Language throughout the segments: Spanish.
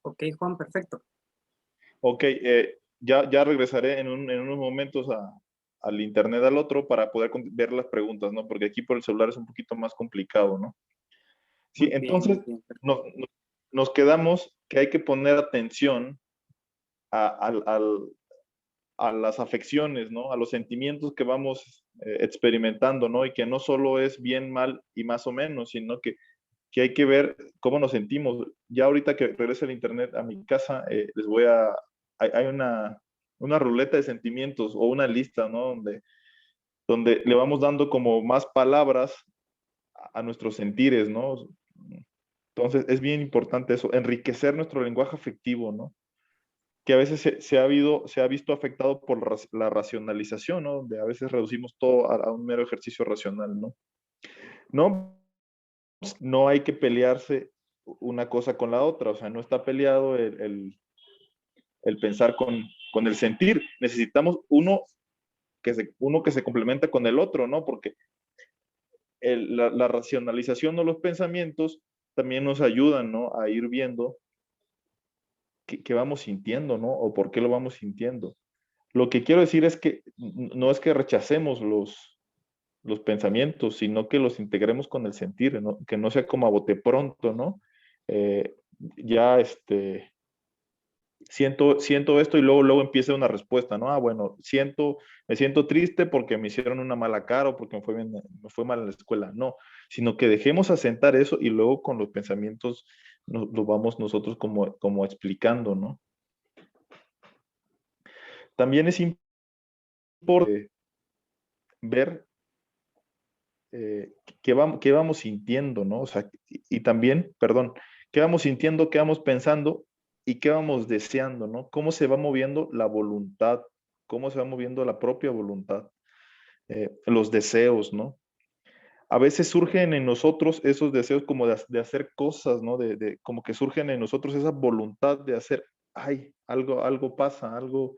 Ok, Juan, perfecto. Ok, ya regresaré en unos momentos al internet al otro para poder ver las preguntas, ¿no? Porque aquí por el celular es un poquito más complicado, ¿no? Sí, entonces Muy bien, no- perfecto. no- nos quedamos que hay que poner atención a, a las afecciones, ¿no? A los sentimientos que vamos experimentando, ¿no? Y que no solo es bien, mal y más o menos, sino que hay que ver cómo nos sentimos. Ya ahorita que regrese el internet a mi casa, les voy a, hay una ruleta de sentimientos o una lista, ¿no? Donde le vamos dando como más palabras a nuestros sentires, ¿no? Entonces es bien importante eso, enriquecer nuestro lenguaje afectivo, ¿no? Que a veces se ha visto afectado por la racionalización, ¿no? Donde a veces reducimos todo a un mero ejercicio racional, ¿no? No, no hay que pelearse una cosa con la otra, o sea, no está peleado el pensar con el sentir. Necesitamos uno que se complementa con el otro, ¿no? Porque la racionalización o los pensamientos también nos ayudan, ¿no? A ir viendo qué vamos sintiendo, ¿no? O por qué lo vamos sintiendo. Lo que quiero decir es que no es que rechacemos los pensamientos, sino que los integremos con el sentir, ¿no? Que no sea como a bote pronto, ¿no? Ya siento esto y luego empieza una respuesta, ¿no? Ah, bueno, me siento triste porque me hicieron una mala cara o porque me fue mal en la escuela. No, sino que dejemos asentar eso y luego con los pensamientos lo vamos nosotros como explicando, ¿no? También es importante ver qué vamos sintiendo, ¿no? O sea, y también, perdón, qué vamos sintiendo, qué vamos pensando y qué vamos deseando, ¿no? Cómo se va moviendo la voluntad, cómo se va moviendo la propia voluntad, los deseos, ¿no? A veces surgen en nosotros esos deseos como de hacer cosas, ¿no? Como que surgen en nosotros esa voluntad de hacer, ay, algo pasa, algo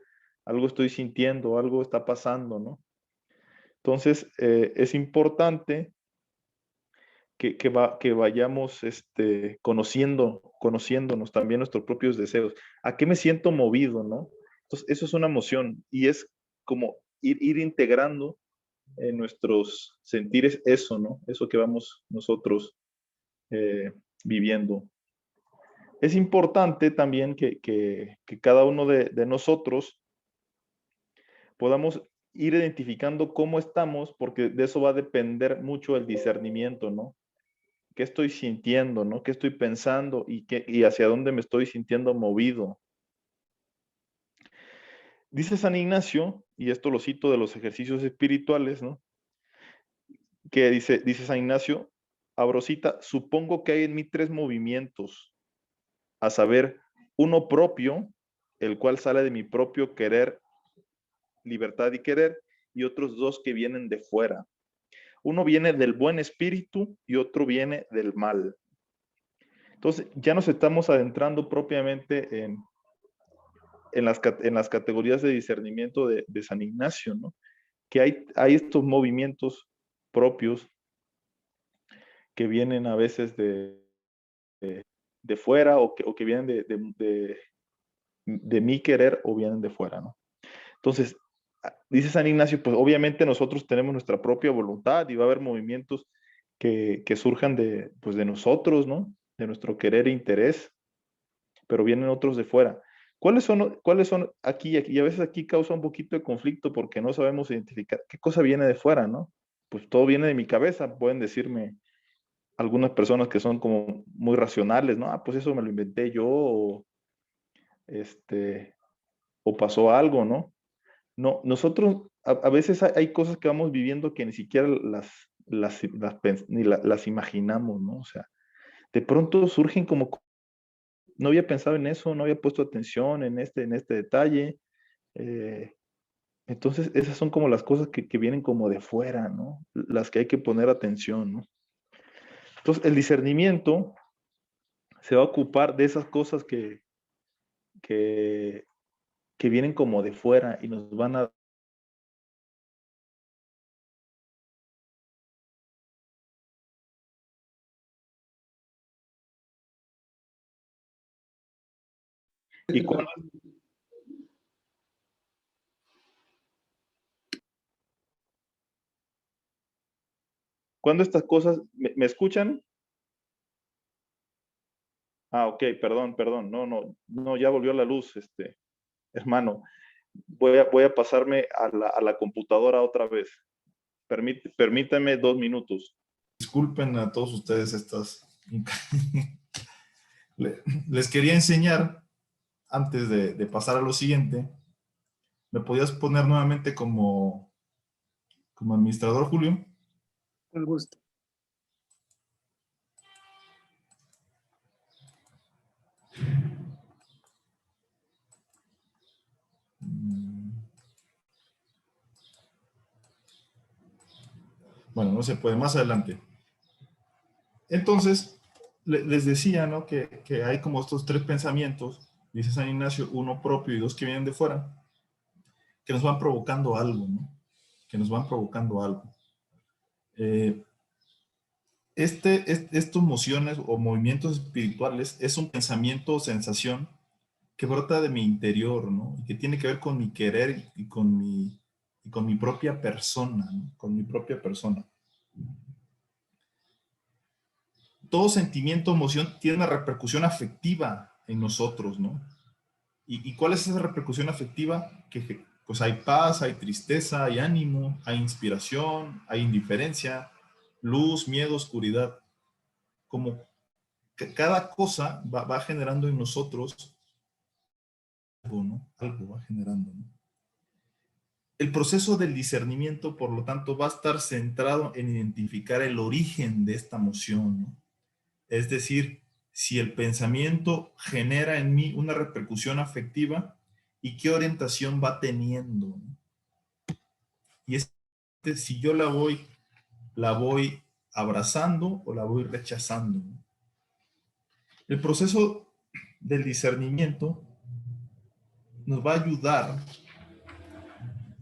estoy sintiendo, algo está pasando, ¿no? Entonces, es importante que vayamos conociéndonos también nuestros propios deseos. ¿A qué me siento movido, no? Entonces, eso es una emoción y es como ir integrando en nuestros sentires eso, ¿no? Eso que vamos nosotros viviendo. Es importante también que cada uno de nosotros podamos ir identificando cómo estamos, porque de eso va a depender mucho el discernimiento, ¿no? ¿Qué estoy sintiendo, no? ¿Qué estoy pensando y hacia dónde me estoy sintiendo movido? Dice San Ignacio, y esto lo cito de los ejercicios espirituales, ¿no? Que dice San Ignacio, Abrosita, supongo que hay en mí tres movimientos, a saber, uno propio, el cual sale de mi propio querer, libertad y querer, y otros dos que vienen de fuera. Uno viene del buen espíritu y otro viene del mal. Entonces, ya nos estamos adentrando propiamente en las categorías de discernimiento de San Ignacio, ¿no? Que hay estos movimientos propios que vienen a veces de fuera o que vienen de mi querer o vienen de fuera, ¿no? Entonces, dice San Ignacio, pues obviamente nosotros tenemos nuestra propia voluntad y va a haber movimientos que surjan pues de nosotros, ¿no? De nuestro querer e interés, pero vienen otros de fuera. ¿Cuáles son aquí? Y a veces aquí causa un poquito de conflicto porque no sabemos identificar qué cosa viene de fuera, ¿no? Pues todo viene de mi cabeza, pueden decirme algunas personas que son como muy racionales, ¿no? Ah, pues eso me lo inventé yo, este, o pasó algo, ¿no? No, nosotros a veces hay cosas que vamos viviendo que ni siquiera las imaginamos, ¿no? O sea, de pronto surgen como no había pensado en eso, no había puesto atención en este detalle. eh, entonces, esas son como las cosas que vienen como de fuera, ¿no? Las que hay que poner atención, ¿no? Entonces, el discernimiento se va a ocupar de esas cosas que, que vienen como de fuera y nos van a Y cuando estas cosas, ¿me escuchan? Ah, ok, perdón, no, ya volvió la luz, hermano. Voy a pasarme a la computadora otra vez. Permítame 2 minutos. Disculpen a todos ustedes estas. Les quería enseñar, antes de pasar a lo siguiente, ¿me podías poner nuevamente como administrador, Julio? Con gusto. Bueno, no se puede, más adelante. Entonces, les decía, ¿no? Que hay como estos tres pensamientos, dice San Ignacio, uno propio y dos que vienen de fuera, que nos van provocando algo, ¿no? Que nos van provocando algo. Estos emociones o movimientos espirituales es un pensamiento o sensación que brota de mi interior, ¿no? Y que tiene que ver con mi querer y con mi propia persona, ¿no? Con mi propia persona. Todo sentimiento o emoción tiene una repercusión afectiva en nosotros, ¿no? ¿Y cuál es esa repercusión afectiva? Que pues hay paz, hay tristeza, hay ánimo, hay inspiración, hay indiferencia, luz, miedo, oscuridad. Como que cada cosa va generando en nosotros algo, ¿no? Algo va generando, ¿no? El proceso del discernimiento, por lo tanto, va a estar centrado en identificar el origen de esta emoción, ¿no? Es decir, si el pensamiento genera en mí una repercusión afectiva y qué orientación va teniendo, ¿no? Y es si yo la voy abrazando o la voy rechazando, ¿no? El proceso del discernimiento nos va a ayudar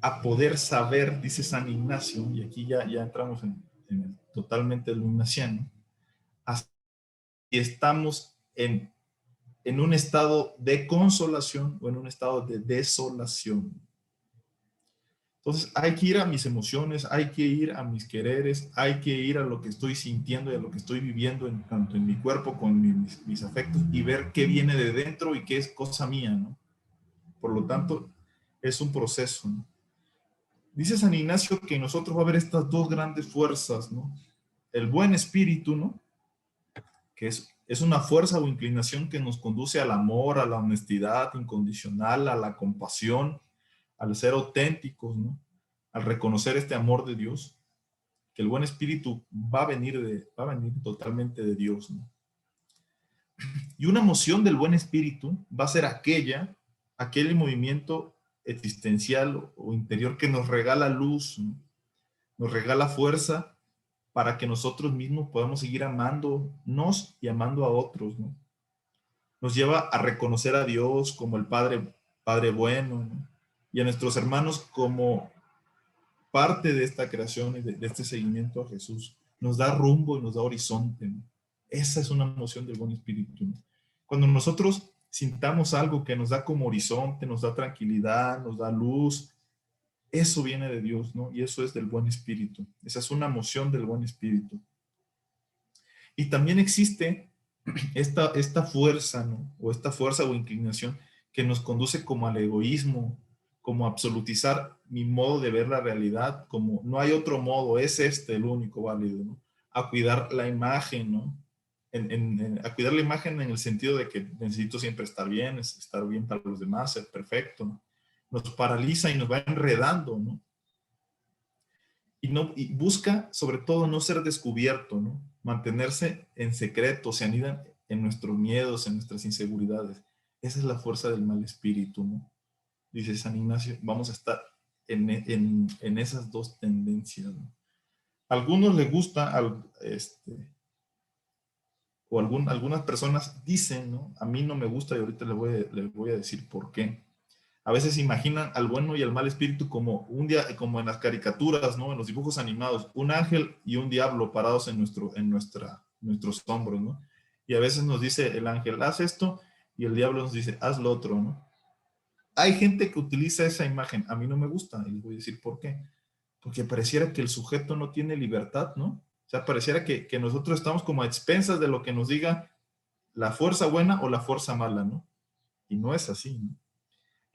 a poder saber, dice San Ignacio, y aquí ya entramos en el totalmente lo ignaciano, si estamos en un estado de consolación o en un estado de desolación. Entonces hay que ir a mis emociones, hay que ir a mis quereres, hay que ir a lo que estoy sintiendo y a lo que estoy viviendo tanto en mi cuerpo como en mis afectos y ver qué viene de dentro y qué es cosa mía, ¿no? Por lo tanto, es un proceso, ¿no? Dice San Ignacio que en nosotros va a haber estas dos grandes fuerzas, ¿no? El buen espíritu, ¿no? Que es una fuerza o inclinación que nos conduce al amor, a la honestidad incondicional, a la compasión, al ser auténticos, ¿no? Al reconocer este amor de Dios, que el buen espíritu va a venir totalmente de Dios, ¿no? Y una emoción del buen espíritu va a ser aquel movimiento existencial o interior que nos regala luz, ¿no? Nos regala fuerza para que nosotros mismos podamos seguir amándonos y amando a otros, ¿no? Nos lleva a reconocer a Dios como el Padre bueno, ¿no? Y a nuestros hermanos como parte de esta creación y de este seguimiento a Jesús. Nos da rumbo y nos da horizonte, ¿no? Esa es una emoción del buen espíritu, ¿no? Cuando nosotros sintamos algo que nos da como horizonte, nos da tranquilidad, nos da luz, eso viene de Dios, ¿no? Y eso es del buen espíritu. Esa es una emoción del buen espíritu. Y también existe esta fuerza, ¿no? O esta fuerza o inclinación que nos conduce como al egoísmo, como a absolutizar mi modo de ver la realidad, como no hay otro modo, es este el único válido, ¿no? A cuidar la imagen, ¿no? A cuidar la imagen en el sentido de que necesito siempre estar bien para los demás, ser perfecto, ¿no? Nos paraliza y nos va enredando, ¿no? Y busca, sobre todo, no ser descubierto, ¿no? Mantenerse en secreto, se anidan en nuestros miedos, en nuestras inseguridades. Esa es la fuerza del mal espíritu, ¿no? Dice San Ignacio, vamos a estar en esas dos tendencias, ¿no? A algunos les gusta, algunas personas dicen, ¿no? A mí no me gusta y ahorita les voy a decir por qué. A veces imaginan al bueno y al mal espíritu como como en las caricaturas, ¿no? En los dibujos animados, un ángel y un diablo parados en nuestros hombros, ¿no? Y a veces nos dice el ángel, haz esto, y el diablo nos dice, haz lo otro, ¿no? Hay gente que utiliza esa imagen, a mí no me gusta, y les voy a decir por qué. Porque pareciera que el sujeto no tiene libertad, ¿no? O sea, pareciera que nosotros estamos como a expensas de lo que nos diga la fuerza buena o la fuerza mala, ¿no? Y no es así, ¿no?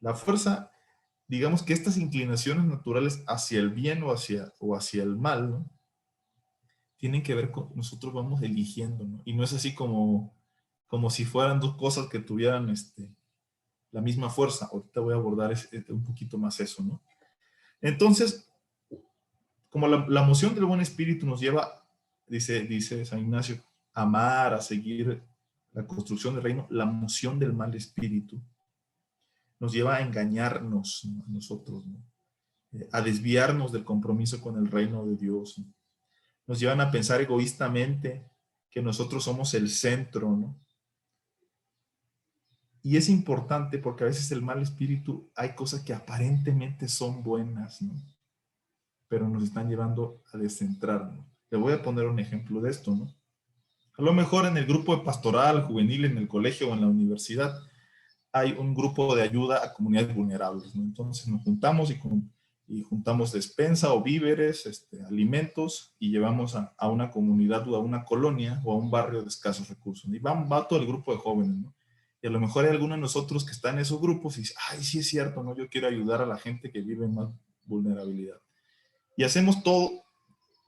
La fuerza, digamos que estas inclinaciones naturales hacia el bien o hacia el mal, ¿no? Tienen que ver con nosotros vamos eligiendo, ¿no? Y no es así como si fueran dos cosas que tuvieran la misma fuerza. Ahorita voy a abordar un poquito más eso, ¿no? Entonces, como la moción del buen espíritu nos lleva, dice San Ignacio, a amar, a seguir la construcción del reino, la moción del mal espíritu nos lleva a engañarnos, ¿no? A nosotros, ¿no? A desviarnos del compromiso con el reino de Dios, ¿no? Nos llevan a pensar egoístamente que nosotros somos el centro, ¿no? Y es importante porque a veces el mal espíritu, hay cosas que aparentemente son buenas, ¿no? Pero nos están llevando a descentrarnos. Le voy a poner un ejemplo de esto, ¿no? A lo mejor en el grupo de pastoral juvenil, en el colegio o en la universidad, hay un grupo de ayuda a comunidades vulnerables, ¿no? Entonces nos juntamos y juntamos despensa o víveres, alimentos, y llevamos a una comunidad o a una colonia o a un barrio de escasos recursos, ¿no? Y va todo el grupo de jóvenes, ¿no? Y a lo mejor hay alguno de nosotros que está en esos grupos y dice, ay, sí es cierto, ¿no? Yo quiero ayudar a la gente que vive en más vulnerabilidad. Y hacemos todo,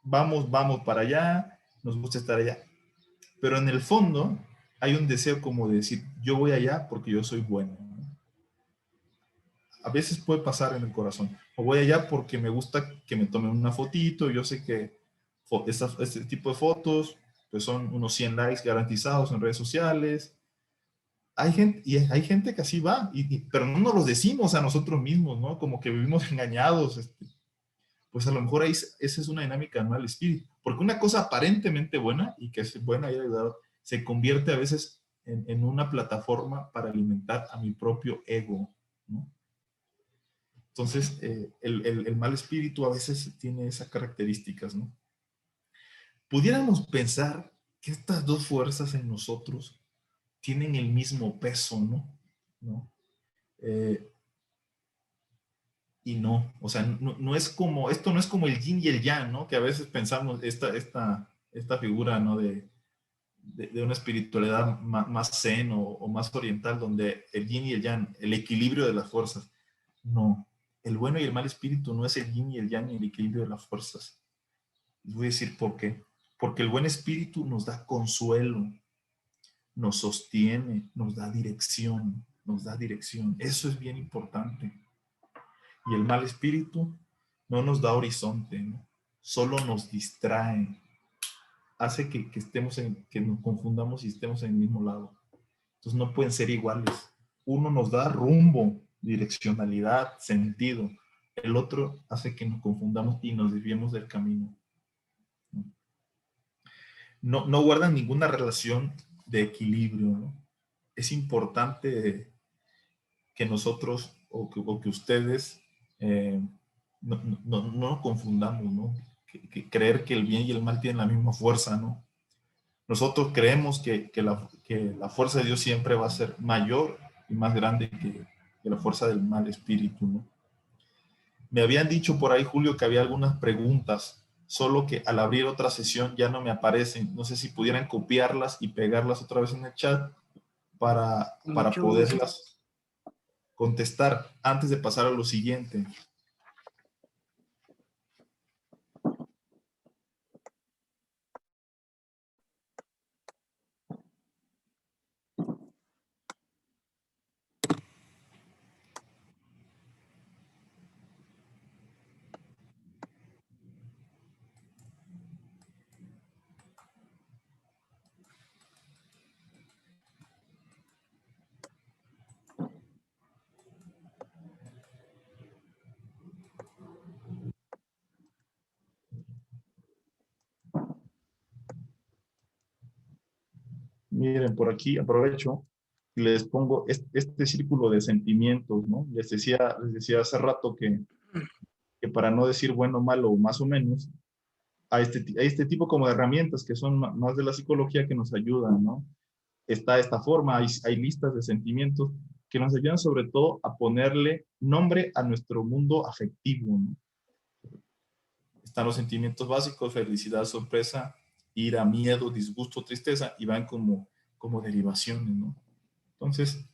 vamos para allá, nos gusta estar allá. Pero en el fondo hay un deseo como de decir, yo voy allá porque yo soy bueno, ¿no? A veces puede pasar en el corazón. O voy allá porque me gusta que me tomen una fotito. Yo sé que este tipo de fotos pues son unos 100 likes garantizados en redes sociales. Hay gente que así va, pero no nos los decimos a nosotros mismos, ¿no? Como que vivimos engañados. Pues a lo mejor ahí, esa es una dinámica del mal espíritu. Porque una cosa aparentemente buena y que es buena y ayudar, se convierte a veces en una plataforma para alimentar a mi propio ego, ¿no? Entonces, el mal espíritu a veces tiene esas características, ¿no? Pudiéramos pensar que estas dos fuerzas en nosotros tienen el mismo peso, ¿no? ¿No? Eh, y no, o sea, no es como, esto no es como el yin y el yang, ¿no? Que a veces pensamos esta figura, ¿no? De una espiritualidad más zen o más oriental, donde el yin y el yang, el equilibrio de las fuerzas. No, el bueno y el mal espíritu no es el yin y el yang, el equilibrio de las fuerzas. Les voy a decir por qué. Porque el buen espíritu nos da consuelo, nos sostiene, nos da dirección, nos da dirección. Eso es bien importante. Y el mal espíritu no nos da horizonte, ¿no? Solo nos distrae, hace que nos confundamos y estemos en el mismo lado. Entonces no pueden ser iguales. Uno nos da rumbo, direccionalidad, sentido. El otro hace que nos confundamos y nos desviemos del camino. No guardan ninguna relación de equilibrio, ¿no? Es importante que nosotros o que ustedes no confundamos, ¿no? Creer que el bien y el mal tienen la misma fuerza, ¿no? Nosotros creemos que la fuerza de Dios siempre va a ser mayor y más grande que la fuerza del mal espíritu, ¿no? Me habían dicho por ahí, Julio, que había algunas preguntas, solo que al abrir otra sesión ya no me aparecen. No sé si pudieran copiarlas y pegarlas otra vez en el chat para poderlas contestar antes de pasar a lo siguiente. Miren, por aquí aprovecho y les pongo este círculo de sentimientos, ¿no? Les decía hace rato que para no decir bueno, malo o más o menos, a este tipo como de herramientas que son más de la psicología que nos ayudan, ¿no? está de esta forma, hay listas de sentimientos que nos ayudan sobre todo a ponerle nombre a nuestro mundo afectivo, ¿no? Están los sentimientos básicos: felicidad, sorpresa, ira, miedo, disgusto, tristeza, y van como derivaciones, ¿no? Entonces,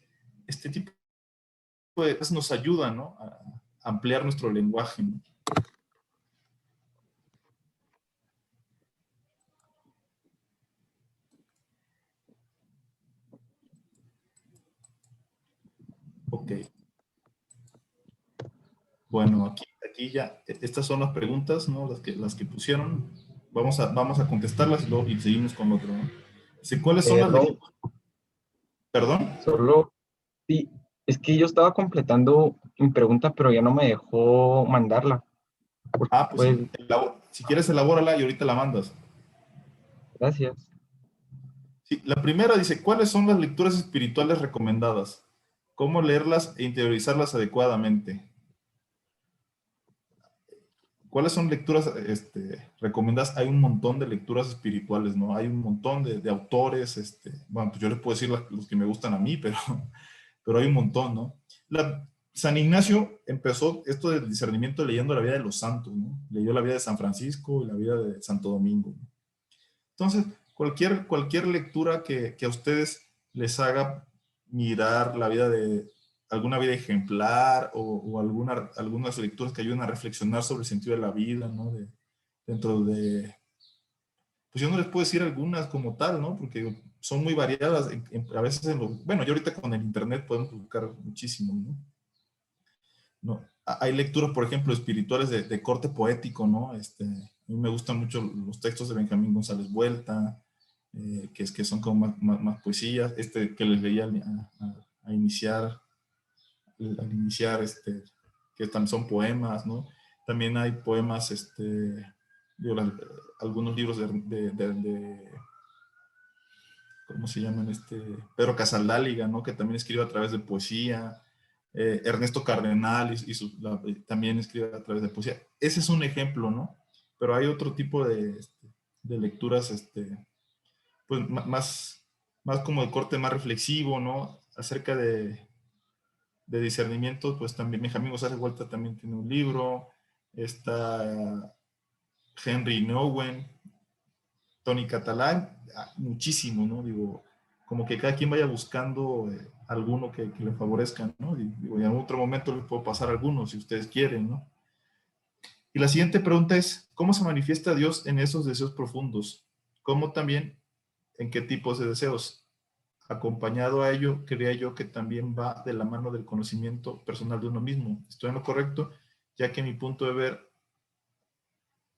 este tipo de cosas nos ayuda, ¿no?, a ampliar nuestro lenguaje, ¿no? Ok. Bueno, aquí ya, estas son las preguntas, ¿no?, las que pusieron. Vamos a contestarlas y seguimos con otro, ¿no? Dice, ¿cuáles son las Raúl, lecturas? ¿Perdón? solo, sí, es que yo estaba completando mi pregunta, pero ya no me dejó mandarla. Ah, pues Pues, sí. Si quieres, elabórala y ahorita la mandas. gracias. Sí, la primera dice, ¿cuáles son las lecturas espirituales recomendadas? ¿Cómo leerlas e interiorizarlas adecuadamente? ¿Cuáles son lecturas recomendadas? Hay un montón de lecturas espirituales, ¿no? Hay un montón de autores, bueno, pues yo les puedo decir los que me gustan a mí, pero hay un montón, ¿no? San Ignacio empezó esto del discernimiento leyendo la vida de los santos, ¿no? Leyó la vida de San Francisco y la vida de Santo Domingo, ¿no? Entonces, cualquier lectura que a ustedes les haga mirar la vida de alguna vida ejemplar o algunas lecturas que ayuden a reflexionar sobre el sentido de la vida, ¿no? Dentro de, pues yo no les puedo decir algunas como tal, ¿no? Porque son muy variadas. A veces, bueno, yo ahorita con el internet podemos buscar muchísimo, ¿no? ¿No? Hay lecturas, por ejemplo, espirituales de corte poético, ¿no? A mí me gustan mucho los textos de Benjamín González Vuelta, que son como más poesías, que les leía a iniciar, al iniciar, que también son poemas, ¿no? También hay poemas, digo, algunos libros ¿cómo se llaman? Pedro Casaldáliga, ¿no? Que también escribe a través de poesía. Ernesto Cardenal también escribe a través de poesía. Ese es un ejemplo, ¿no? Pero hay otro tipo de lecturas, pues más como de corte más reflexivo, ¿no? Acerca de discernimiento, pues también Benjamín González Vuelta también tiene un libro. Está Henry Nouwen, Tony Catalán, muchísimo, ¿no? Digo, como que cada quien vaya buscando alguno que le favorezca, ¿no? Digo, y en otro momento les puedo pasar algunos si ustedes quieren, ¿no? Y la siguiente pregunta es, ¿cómo se manifiesta Dios en esos deseos profundos? ¿Cómo también en qué tipos de deseos? Acompañado a ello, creía yo que también va de la mano del conocimiento personal de uno mismo. ¿Estoy en lo correcto? Ya que mi punto de ver,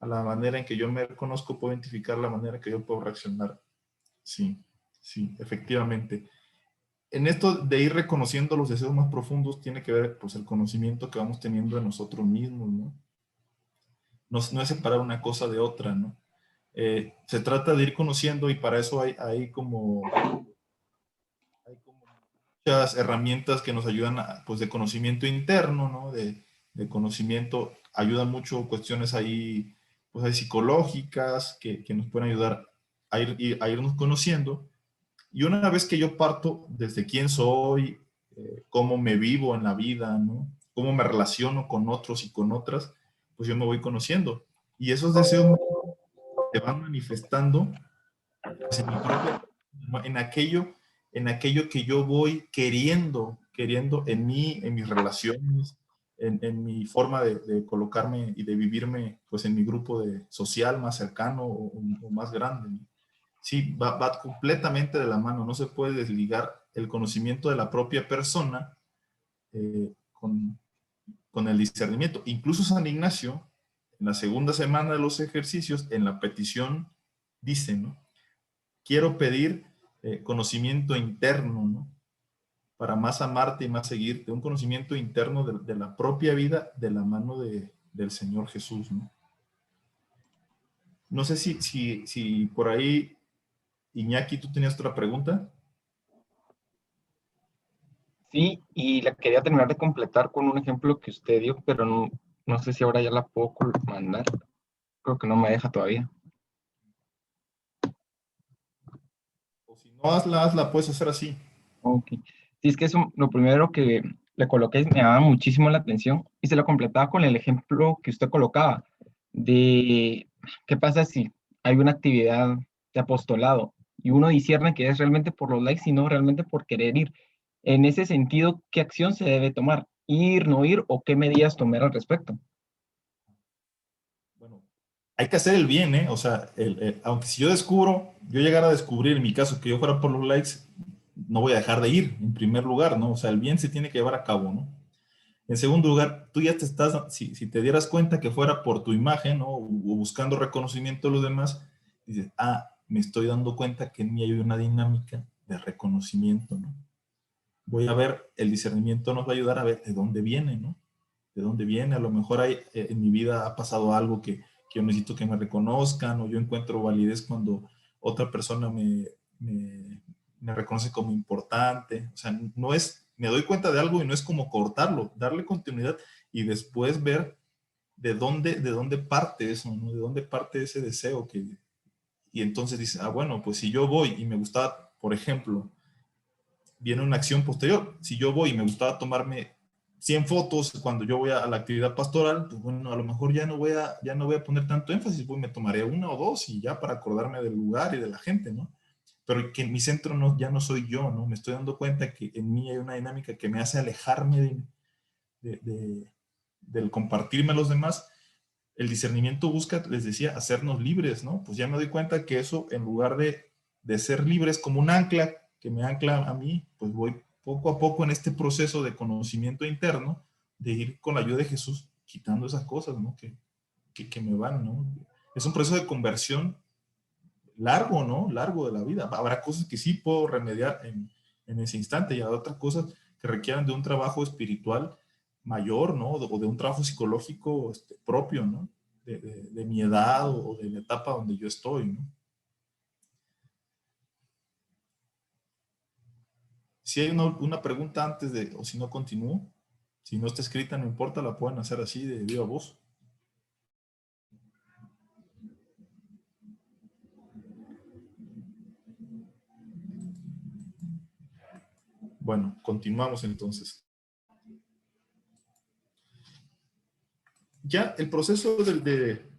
a la manera en que yo me conozco, puedo identificar la manera en que yo puedo reaccionar. Sí, sí, efectivamente. En esto de ir reconociendo los deseos más profundos tiene que ver, pues, el conocimiento que vamos teniendo de nosotros mismos, ¿no? No es separar una cosa de otra, ¿no? Se trata de ir conociendo y para eso hay como muchas herramientas que nos ayudan pues de conocimiento interno, ¿no? De conocimiento, ayudan mucho cuestiones ahí, pues hay psicológicas que nos pueden ayudar a irnos conociendo. Y una vez que yo parto desde quién soy, cómo me vivo en la vida, ¿no? Cómo me relaciono con otros y con otras, pues yo me voy conociendo. Y esos deseos se van manifestando, pues, en mi propia, en aquello que yo voy queriendo en mí, en mis relaciones, en mi forma de colocarme y de vivirme, pues, en mi grupo social más cercano o más grande, ¿no? Sí, va completamente de la mano, no se puede desligar el conocimiento de la propia persona con el discernimiento. Incluso San Ignacio, en la segunda semana de los ejercicios, en la petición, dice, ¿no? Quiero pedir conocimiento interno, ¿no? Para más amarte y más seguirte, un conocimiento interno de la propia vida de la mano del Señor Jesús, ¿no? No sé si por ahí, Iñaki, tú tenías otra pregunta. Sí, y la quería terminar de completar con un ejemplo que usted dio, pero no sé si ahora ya la puedo mandar. Creo que no me deja todavía. O si No, hazla, puedes hacer así. Ok. Sí, es que eso, lo primero que le coloqué me llamaba muchísimo la atención y se lo completaba con el ejemplo que usted colocaba de qué pasa si hay una actividad de apostolado y uno discierne que es realmente por los likes y no realmente por querer ir. En ese sentido, ¿qué acción se debe tomar? ¿Ir, no ir o qué medidas tomar al respecto? Bueno, hay que hacer el bien, ¿eh? O sea, aunque si yo llegara a descubrir en mi caso que yo fuera por los likes, no voy a dejar de ir, en primer lugar, ¿no? O sea, el bien se tiene que llevar a cabo, ¿no? En segundo lugar, tú ya te estás, si te dieras cuenta que fuera por tu imagen, ¿no? O buscando reconocimiento de los demás, dices, me estoy dando cuenta que en mí hay una dinámica de reconocimiento, ¿no? Voy a ver, el discernimiento nos va a ayudar a ver de dónde viene, ¿no? De dónde viene. A lo mejor en mi vida ha pasado algo que yo necesito que me reconozcan, o yo encuentro validez cuando otra persona me reconoce como importante. O sea, no es, me doy cuenta de algo y no es como cortarlo, darle continuidad y después ver de dónde parte eso, ¿no? De dónde parte ese deseo y entonces dice, bueno, pues si yo voy y me gusta, por ejemplo, viene una acción posterior. Si yo voy y me gustaba tomarme 100 fotos cuando yo voy a la actividad pastoral, pues bueno, a lo mejor ya no voy a poner tanto énfasis, pues me tomaré una o dos y ya para acordarme del lugar y de la gente, ¿no? Pero que en mi centro ya no soy yo, ¿no? Me estoy dando cuenta que en mí hay una dinámica que me hace alejarme de, de, del compartirme a los demás. El discernimiento busca, les decía, hacernos libres, ¿no? Pues ya me doy cuenta que eso, en lugar de ser libres como un ancla que me ancla a mí, pues voy poco a poco en este proceso de conocimiento interno, de ir con la ayuda de Jesús quitando esas cosas, ¿no? Que me van, ¿no? Es un proceso de conversión largo, ¿no? Largo de la vida. Habrá cosas que sí puedo remediar en ese instante y habrá otras cosas que requieran de un trabajo espiritual mayor, ¿no? O de un trabajo psicológico propio, ¿no? De mi edad o de la etapa donde yo estoy, ¿no? Si hay una pregunta antes o si no continúo, si no está escrita, no importa, la pueden hacer así de viva voz. Bueno, continuamos entonces. Ya el proceso del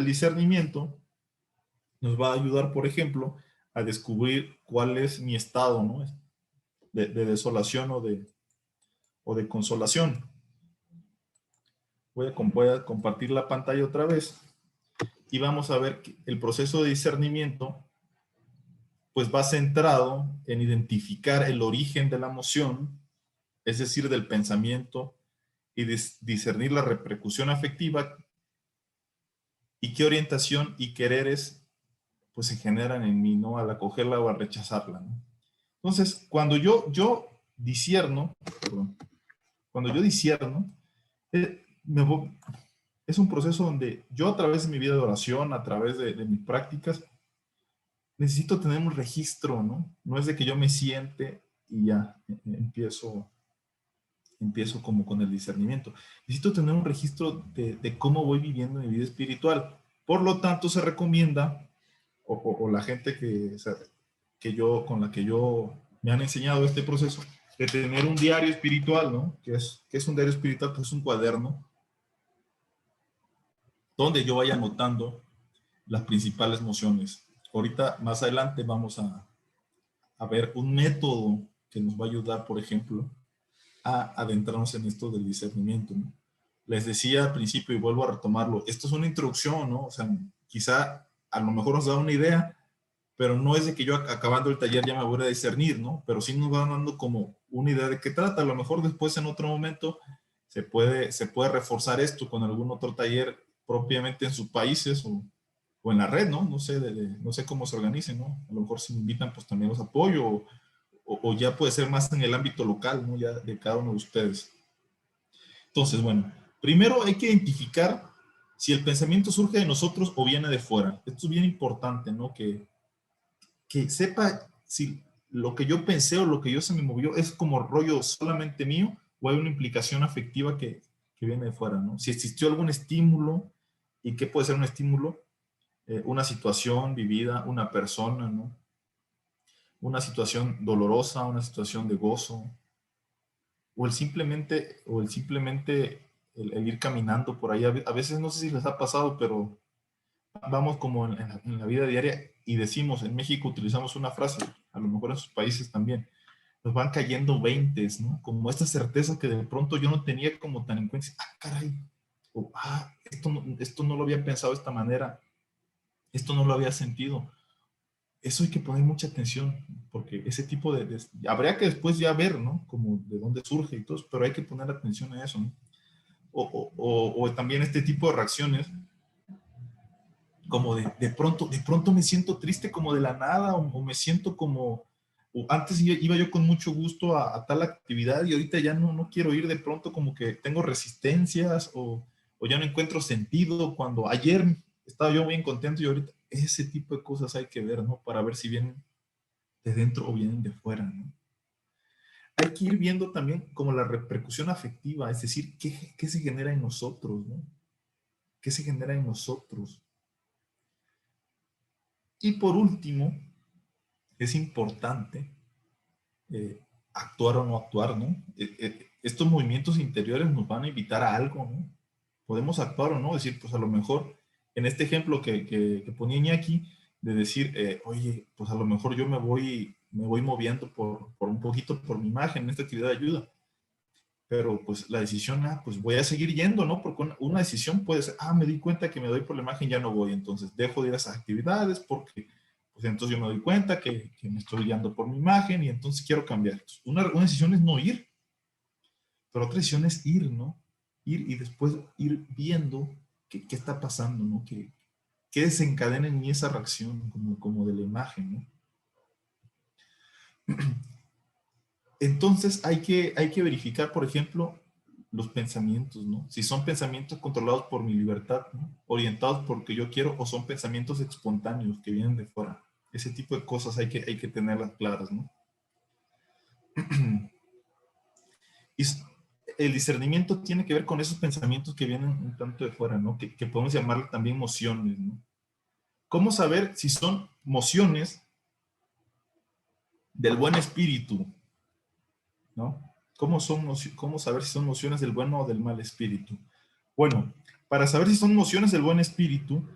discernimiento nos va a ayudar, por ejemplo, a descubrir cuál es mi estado, ¿no? De desolación o de consolación. Voy a compartir la pantalla otra vez y vamos a ver que el proceso de discernimiento pues va centrado en identificar el origen de la emoción, es decir, del pensamiento, y discernir la repercusión afectiva y qué orientación y quereres pues se generan en mí, ¿no? Al acogerla o al rechazarla, ¿no? Entonces, cuando yo discierno, perdón, cuando yo discierno, es un proceso donde yo a través de mi vida de oración, a través de mis prácticas, necesito tener un registro, ¿no? No es de que yo me siente y ya empiezo como con el discernimiento. Necesito tener un registro de cómo voy viviendo mi vida espiritual. Por lo tanto, se recomienda, o la gente o sea, con la que yo me han enseñado este proceso, de tener un diario espiritual, ¿no? ¿Qué es un diario espiritual? Pues es un cuaderno donde yo vaya anotando las principales emociones. Ahorita, más adelante, vamos a ver un método que nos va a ayudar, por ejemplo, a adentrarnos en esto del discernimiento, ¿no? Les decía al principio y vuelvo a retomarlo, esto es una introducción, ¿no? O sea, quizá a lo mejor nos da una idea, pero no es de que yo acabando el taller ya me voy a discernir, ¿no? Pero sí nos va dando como una idea de qué trata. A lo mejor después en otro momento se puede reforzar esto con algún otro taller propiamente en sus países o en la red, ¿no? No sé, no sé cómo se organicen, ¿no? A lo mejor si me invitan, pues también los apoyo o ya puede ser más en el ámbito local, ¿no? Ya de cada uno de ustedes. Entonces, bueno, primero hay que identificar si el pensamiento surge de nosotros o viene de fuera. Esto es bien importante, ¿no? Que sepa si lo que yo pensé o lo que yo se me movió es como rollo solamente mío o hay una implicación afectiva que viene de fuera, ¿no? Si existió algún estímulo y qué puede ser un estímulo, una situación vivida, una persona, ¿no? Una situación dolorosa, una situación de gozo, o el ir caminando por ahí. A veces no sé si les ha pasado, pero vamos como en la vida diaria y decimos, en México utilizamos una frase, a lo mejor en sus países también, nos van cayendo veintes, ¿no? Como esta certeza que de pronto yo no tenía como tan en cuenta. Ah, caray, o, esto no lo había pensado de esta manera, esto no lo había sentido. Eso hay que poner mucha atención, porque ese tipo habría que después ya ver, ¿no? Como de dónde surge y todo, pero hay que poner atención a eso, ¿no? O también este tipo de reacciones, como de pronto me siento triste como de la nada, o me siento como, o antes iba yo con mucho gusto a tal actividad y ahorita ya no quiero ir, de pronto como que tengo resistencias, o ya no encuentro sentido, cuando ayer estaba yo bien contento y ahorita ese tipo de cosas hay que ver, ¿no? Para ver si vienen de dentro o vienen de fuera, ¿no? Hay que ir viendo también como la repercusión afectiva, es decir, qué se genera en nosotros, ¿no? ¿Qué se genera en nosotros? Y por último, es importante actuar o no actuar, ¿no? Estos movimientos interiores nos van a invitar a algo, ¿no? Podemos actuar o no, decir, pues a lo mejor, en este ejemplo que ponía Iñaki, de decir, oye, pues a lo mejor yo me voy moviendo por un poquito por mi imagen en esta actividad de ayuda, pero pues la decisión, pues voy a seguir yendo, ¿no? Porque una decisión puede ser, me di cuenta que me doy por la imagen, ya no voy, entonces dejo de ir a esas actividades porque, pues entonces yo me doy cuenta que me estoy guiando por mi imagen y entonces quiero cambiar. Entonces, una decisión es no ir, pero otra decisión es ir, ¿no? Ir y después ir viendo qué está pasando, ¿no? ¿Qué desencadena en mí esa reacción como de la imagen, ¿no? Entonces hay que verificar, por ejemplo, los pensamientos, ¿no? Si son pensamientos controlados por mi libertad, ¿no? Orientados porque yo quiero, o son pensamientos espontáneos que vienen de fuera. Ese tipo de cosas hay que tenerlas claras, ¿no? Y el discernimiento tiene que ver con esos pensamientos que vienen un tanto de fuera, ¿no? Que podemos llamarle también mociones, ¿no? ¿Cómo saber si son mociones del buen espíritu, ¿no? ¿Cómo saber si son mociones del bueno o del mal espíritu? Bueno, para saber si son mociones del buen espíritu,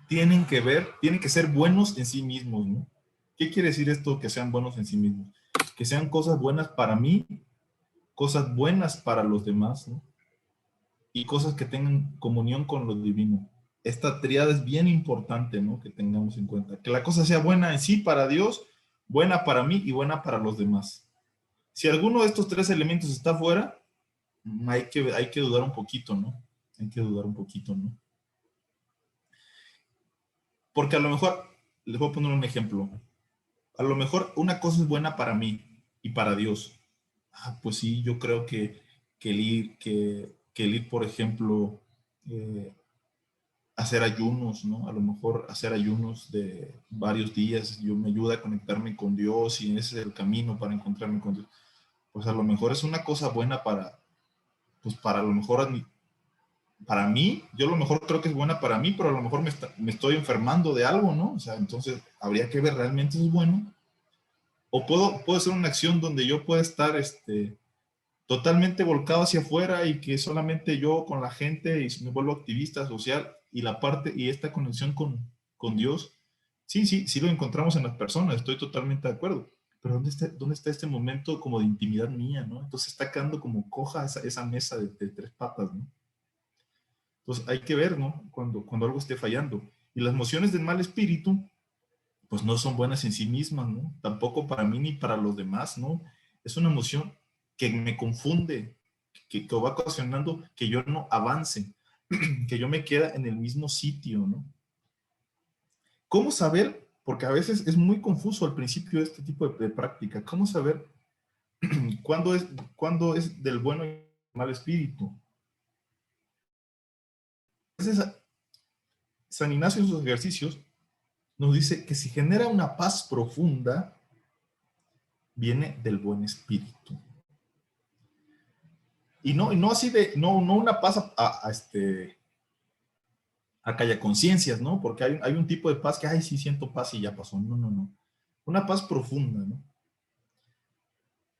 tienen que ser buenos en sí mismos, ¿no? ¿Qué quiere decir esto, que sean buenos en sí mismos? Que sean cosas buenas para mí, cosas buenas para los demás, ¿no? Y cosas que tengan comunión con lo divino. Esta triada es bien importante, ¿no? Que tengamos en cuenta. Que la cosa sea buena en sí para Dios, buena para mí y buena para los demás. Si alguno de estos tres elementos está fuera, hay que dudar un poquito, ¿no? Hay que dudar un poquito, ¿no? Porque a lo mejor, les voy a poner un ejemplo. A lo mejor una cosa es buena para mí y para Dios. Pues sí, yo creo que el ir, por ejemplo, hacer ayunos, ¿no? A lo mejor hacer ayunos de varios días, yo me ayuda a conectarme con Dios y ese es el camino para encontrarme con Dios. Pues a lo mejor es una cosa buena pues para a lo mejor para mí, yo a lo mejor creo que es buena para mí, pero a lo mejor me estoy enfermando de algo, ¿no? O sea, entonces habría que ver realmente si es bueno. O puedo hacer una acción donde yo pueda estar totalmente volcado hacia afuera y que solamente yo con la gente y me vuelvo activista social y esta conexión con Dios, sí lo encontramos en las personas, estoy totalmente de acuerdo. Pero ¿dónde está este momento como de intimidad mía, ¿no? Entonces está quedando como coja esa mesa de tres patas, ¿no? Entonces hay que ver, ¿no? Cuando algo esté fallando. Y las emociones del mal espíritu, pues no son buenas en sí mismas, ¿no? Tampoco para mí ni para los demás, ¿no? Es una emoción que me confunde, que va ocasionando que yo no avance, que yo me quede en el mismo sitio, ¿no? ¿Cómo saber? Porque a veces es muy confuso al principio de este tipo de práctica. ¿Cómo saber cuándo es del bueno y del mal espíritu? Entonces, San Ignacio en sus ejercicios nos dice que si genera una paz profunda, viene del buen espíritu. Y no así no una paz acalla conciencias, ¿no? Porque hay un tipo de paz que, ay, sí siento paz y ya pasó. No, no, no. Una paz profunda, ¿no?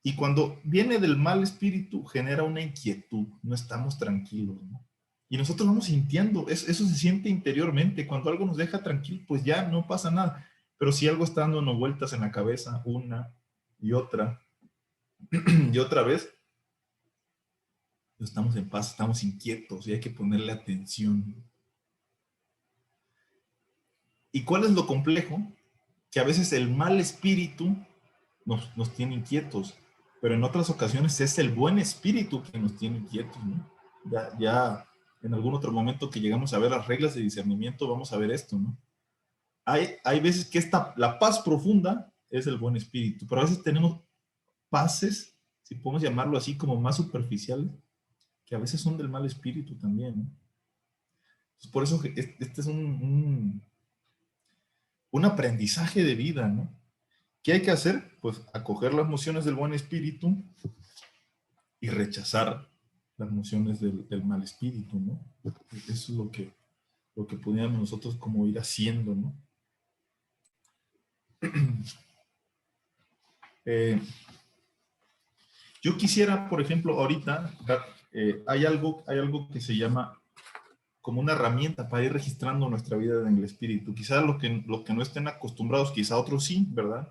Y cuando viene del mal espíritu, genera una inquietud, no estamos tranquilos, ¿no? Y nosotros vamos sintiendo, eso se siente interiormente. Cuando algo nos deja tranquilo, pues ya no pasa nada. Pero si algo está dándonos vueltas en la cabeza, una y otra, y otra vez, no estamos en paz, estamos inquietos y hay que ponerle atención. ¿Y cuál es lo complejo? Que a veces el mal espíritu nos tiene inquietos, pero en otras ocasiones es el buen espíritu que nos tiene inquietos, ¿no? Ya en algún otro momento que llegamos a ver las reglas de discernimiento, vamos a ver esto, ¿no? Hay veces que la paz profunda es el buen espíritu, pero a veces tenemos paces, si podemos llamarlo así, como más superficiales, que a veces son del mal espíritu también, ¿no? Entonces, por eso este es un aprendizaje de vida, ¿no? ¿Qué hay que hacer? Pues acoger las emociones del buen espíritu y rechazar las emociones del mal espíritu, ¿no? Eso es lo que podríamos nosotros como ir haciendo, ¿no? Yo quisiera, por ejemplo, ahorita, hay algo que se llama como una herramienta para ir registrando nuestra vida en el espíritu. Quizás los que no estén acostumbrados, quizá otros sí, ¿verdad?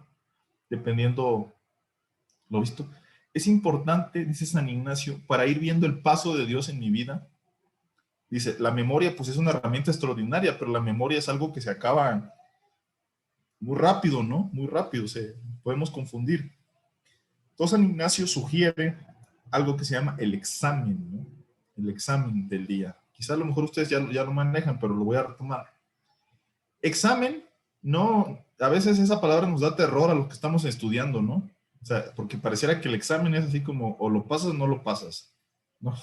Dependiendo lo visto. Es importante, dice San Ignacio, para ir viendo el paso de Dios en mi vida. Dice, la memoria pues es una herramienta extraordinaria, pero la memoria es algo que se acaba muy rápido, ¿no? Muy rápido, podemos confundir. Entonces San Ignacio sugiere algo que se llama el examen, ¿no? El examen del día. Quizá a lo mejor ustedes ya lo manejan, pero lo voy a retomar. Examen, no, a veces esa palabra nos da terror a los que estamos estudiando, ¿no? O sea, porque pareciera que el examen es así como, o lo pasas o no lo pasas. No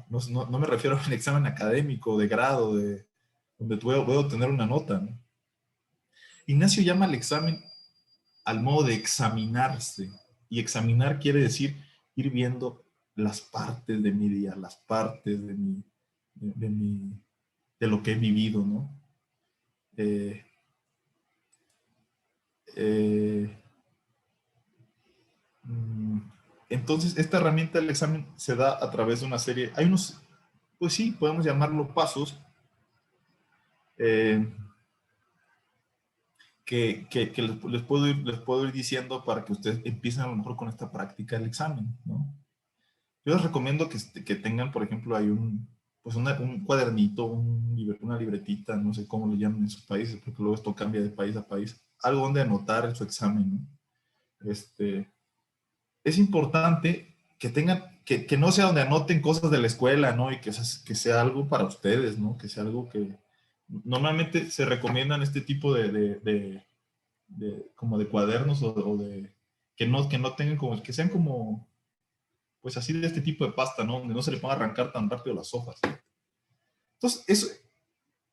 me refiero a un examen académico, de grado, donde voy a obtener una nota, ¿no? Ignacio llama al examen al modo de examinarse. Y examinar quiere decir ir viendo las partes de mi día, las partes de lo que he vivido, ¿no? Eh, eh, entonces, esta herramienta del examen se da a través de una serie, hay unos, pues sí, podemos llamarlo pasos, eh, que les puedo ir diciendo para que ustedes empiecen a lo mejor con esta práctica del examen, ¿no? Yo les recomiendo que tengan, por ejemplo, hay pues un cuadernito, una libretita, no sé cómo le llaman en sus países, porque luego esto cambia de país a país, algo donde anotar en su examen, ¿no? Es importante que tengan, que no sea donde anoten cosas de la escuela, ¿no? Y que sea algo para ustedes, ¿no? Que sea algo que normalmente se recomiendan este tipo como de cuadernos o de que no tengan como, que sean como, pues así de este tipo de pasta, ¿no? Donde no se le pueda arrancar tan rápido las hojas. Entonces, eso,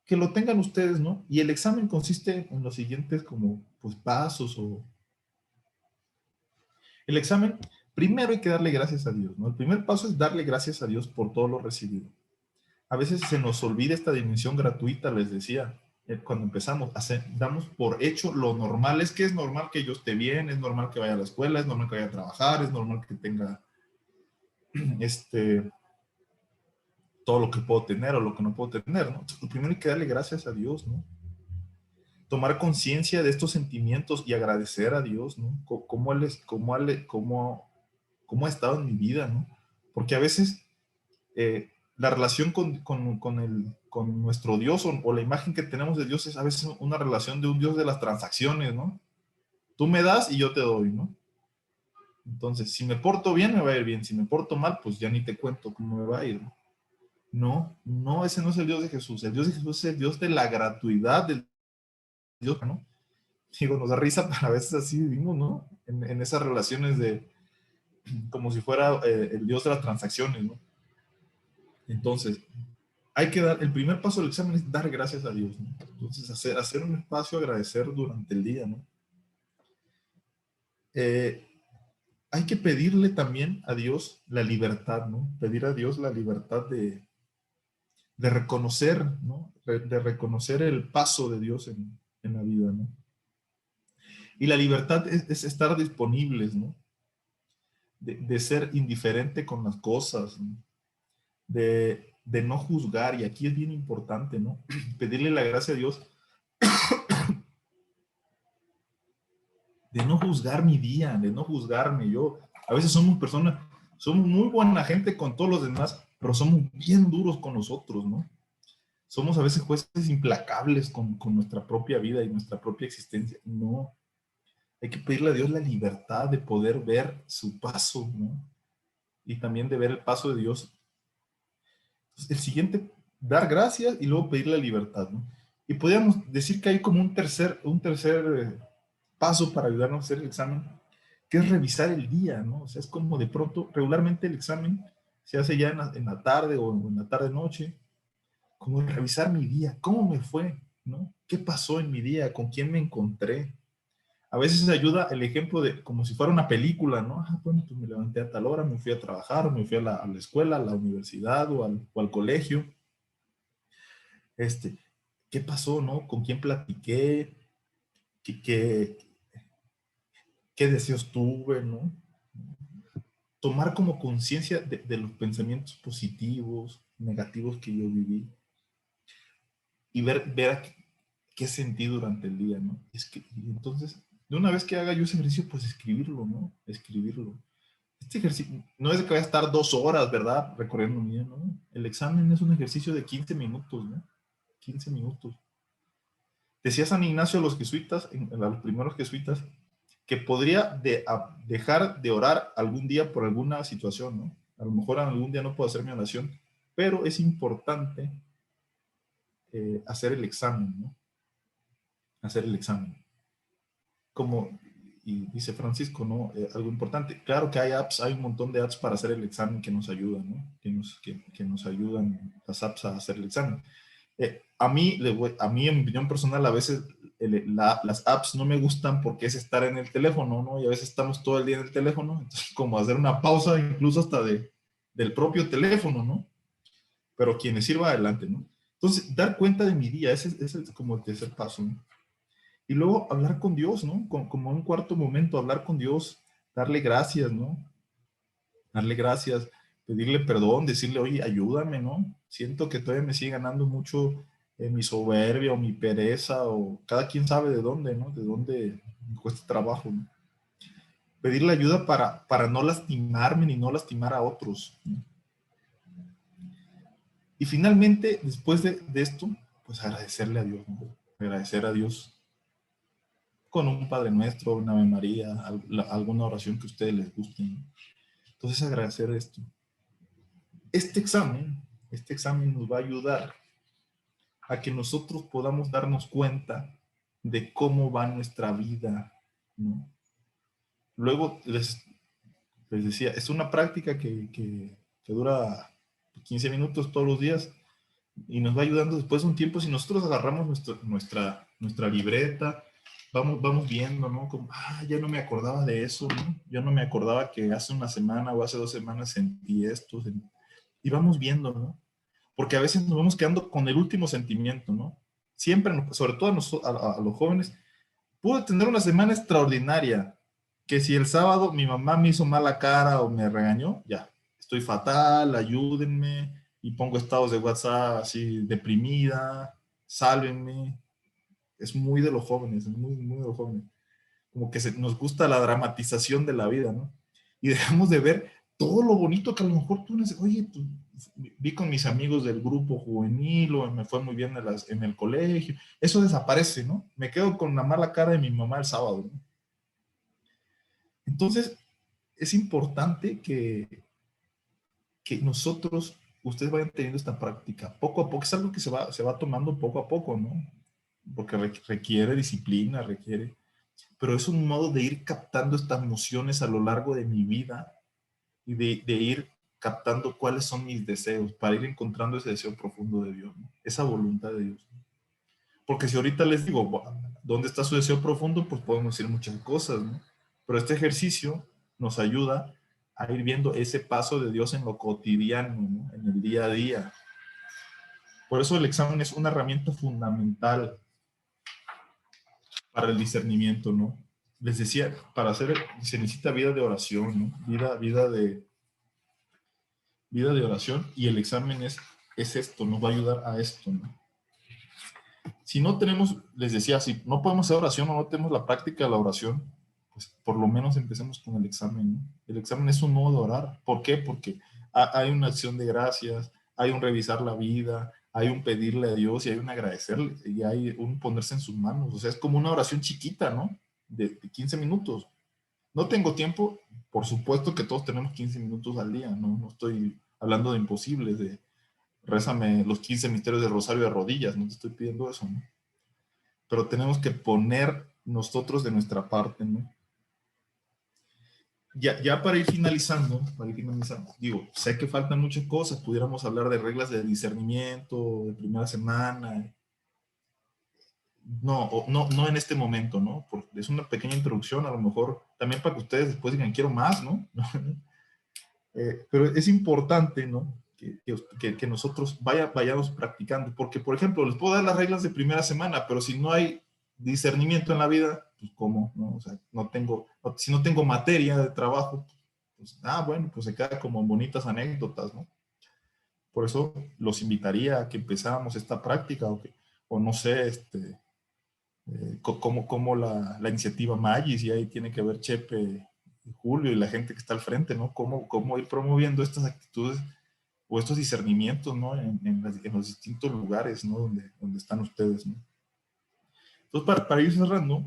que lo tengan ustedes, ¿no? Y el examen consiste en los siguientes como, pues, pasos o... El examen, primero hay que darle gracias a Dios, ¿no? El primer paso es darle gracias a Dios por todo lo recibido. A veces se nos olvida esta dimensión gratuita, les decía, cuando empezamos, damos por hecho lo normal. Es que es normal que yo esté bien, es normal que vaya a la escuela, es normal que vaya a trabajar, es normal que tenga todo lo que puedo tener o lo que no puedo tener, ¿no? Entonces, lo primero hay que darle gracias a Dios, ¿no? Tomar conciencia de estos sentimientos y agradecer a Dios, ¿no? Cómo ha estado en mi vida, ¿no? Porque a veces la relación con nuestro Dios o la imagen que tenemos de Dios es a veces una relación de un Dios de las transacciones, ¿no? Tú me das y yo te doy, ¿no? Entonces, si me porto bien, me va a ir bien. Si me porto mal, pues ya ni te cuento cómo me va a ir, ¿no? No, ese no es el Dios de Jesús. El Dios de Jesús es el Dios de la gratuidad, del Dios, ¿no? Digo, nos da risa, pero a veces así vivimos, ¿no? En esas relaciones como si fuera el Dios de las transacciones, ¿no? Entonces, el primer paso del examen es dar gracias a Dios, ¿no? Entonces, hacer un espacio, agradecer durante el día, ¿no? Hay que pedirle también a Dios la libertad, ¿no? Pedir a Dios la libertad de reconocer, ¿no? De reconocer el paso de Dios en la vida, ¿no? Y la libertad es estar disponibles, ¿no? De ser indiferente con las cosas, ¿no? De no juzgar, y aquí es bien importante, ¿no? Pedirle la gracia a Dios de no juzgar mi día, de no juzgarme. Yo, a veces somos personas, somos muy buena gente con todos los demás, pero somos bien duros con nosotros, ¿no? Somos a veces jueces implacables con nuestra propia vida y nuestra propia existencia. No, hay que pedirle a Dios la libertad de poder ver su paso, ¿no? Y también de ver el paso de Dios. Entonces, el siguiente, dar gracias y luego pedir la libertad, ¿no? Y podríamos decir que hay como un tercer paso para ayudarnos a hacer el examen, que es revisar el día, ¿no? O sea, es como de pronto, regularmente el examen se hace ya en la tarde o en la tarde-noche, como revisar mi día, cómo me fue, ¿no? ¿Qué pasó en mi día? ¿Con quién me encontré? A veces ayuda el ejemplo de como si fuera una película, ¿no? Ah, bueno, pues me levanté a tal hora, me fui a trabajar, me fui a la escuela, a la universidad o al colegio. Este, ¿Qué pasó, no? ¿Con quién platiqué? ¿Qué, qué, qué deseos tuve, no? Tomar como conciencia de los pensamientos positivos, negativos que yo viví y ver qué sentí durante el día, ¿no? Y entonces, de una vez que haga yo ese ejercicio, pues escribirlo, ¿no? Escribirlo. Este ejercicio no es de que vaya a estar 2 horas, ¿verdad? Recorriendo mi día, ¿no? El examen es un ejercicio de 15 minutos, ¿no? 15 minutos. Decía San Ignacio a los jesuitas, a los primeros jesuitas, que podría dejar de orar algún día por alguna situación, ¿no? A lo mejor algún día no puedo hacer mi oración, pero es importante hacer el examen, ¿no? Hacer el examen. Como y dice Francisco, ¿no? Algo importante. Claro que hay apps, hay un montón de apps para hacer el examen que nos ayudan, ¿no? Que nos ayudan las apps a hacer el examen. A mí, en mi opinión personal, a veces las apps no me gustan porque es estar en el teléfono, ¿no? Y a veces estamos todo el día en el teléfono, entonces como hacer una pausa incluso hasta del propio teléfono, ¿no? Pero quienes sirva adelante, ¿no? Entonces, dar cuenta de mi día, ese es como el tercer paso, ¿no? Y luego hablar con Dios, ¿no? Como un cuarto momento, hablar con Dios, darle gracias, ¿no? Darle gracias, pedirle perdón, decirle, oye, ayúdame, ¿no? Siento que todavía me sigue ganando mucho mi soberbia o mi pereza, o cada quien sabe de dónde, ¿no? De dónde me cuesta trabajo, ¿no? Pedirle ayuda para no lastimarme ni no lastimar a otros, ¿no? Y finalmente, después de esto, pues agradecerle a Dios, ¿no? Agradecer a Dios con un Padre Nuestro, una Ave María, alguna oración que a ustedes les guste, ¿no? Entonces agradecer esto. Este examen, este examen nos va a ayudar a que nosotros podamos darnos cuenta de cómo va nuestra vida, ¿no? Luego les decía, es una práctica que dura 15 minutos todos los días y nos va ayudando después de un tiempo. Si nosotros agarramos nuestra libreta, vamos viendo, ¿no? Como, ya no me acordaba de eso, ¿no? Yo no me acordaba que hace una semana o hace 2 semanas sentí esto. Y vamos viendo, ¿no? Porque a veces nos vamos quedando con el último sentimiento, ¿no? Siempre, sobre todo a los jóvenes, pude tener una semana extraordinaria, que si el sábado mi mamá me hizo mala cara o me regañó, ya, estoy fatal, ayúdenme, y pongo estados de WhatsApp así, deprimida, sálvenme. Es muy de los jóvenes, es muy, muy de los jóvenes. Como que nos gusta la dramatización de la vida, ¿no? Y dejamos de ver todo lo bonito que a lo mejor tú dices, oye, vi con mis amigos del grupo juvenil o me fue muy bien en el colegio. Eso desaparece, ¿no? Me quedo con la mala cara de mi mamá el sábado, ¿no? Entonces, es importante que nosotros, ustedes vayan teniendo esta práctica poco a poco. Es algo que se va tomando poco a poco, ¿no? Porque requiere disciplina, pero es un modo de ir captando estas emociones a lo largo de mi vida y de ir captando cuáles son mis deseos para ir encontrando ese deseo profundo de Dios, ¿no? Esa voluntad de Dios, ¿no? Porque si ahorita les digo, ¿dónde está su deseo profundo? Pues podemos decir muchas cosas, ¿no? Pero este ejercicio nos ayuda a ir viendo ese paso de Dios en lo cotidiano, ¿no? En el día a día. Por eso el examen es una herramienta fundamental para el discernimiento, ¿no? Les decía, para hacer, se necesita vida de oración, ¿no? Vida de oración, y el examen es esto, nos va a ayudar a esto, ¿no? Si no tenemos, les decía, si no podemos hacer oración o no tenemos la práctica de la oración, pues por lo menos empecemos con el examen, ¿no? El examen es un modo de orar. ¿Por qué? Porque hay una acción de gracias, hay un revisar la vida, hay un pedirle a Dios y hay un agradecerle y hay un ponerse en sus manos. O sea, es como una oración chiquita, ¿no? De 15 minutos. No tengo tiempo, por supuesto que todos tenemos 15 minutos al día, ¿no? No estoy hablando de imposibles, de rézame los 15 misterios del rosario de rodillas, no te estoy pidiendo eso, ¿no? Pero tenemos que poner nosotros de nuestra parte, ¿no? Ya para ir finalizando, digo, sé que faltan muchas cosas, pudiéramos hablar de reglas de discernimiento, de primera semana. No en este momento, ¿no? Porque es una pequeña introducción, a lo mejor también para que ustedes después digan, quiero más, ¿no? Pero es importante, ¿no? Que nosotros vayamos practicando, porque, por ejemplo, les puedo dar las reglas de primera semana, pero si no hay discernimiento en la vida, pues ¿cómo? ¿No? O sea, si no tengo materia de trabajo, pues, bueno, pues se queda como bonitas anécdotas, ¿no? Por eso los invitaría a que empezáramos esta práctica, o no sé, como la iniciativa Magis, y ahí tiene que ver Chepe, Julio y la gente que está al frente, ¿no? Cómo ir promoviendo estas actitudes o estos discernimientos, ¿no? En los distintos lugares, ¿no? Donde están ustedes, ¿no? Entonces, para ir cerrando,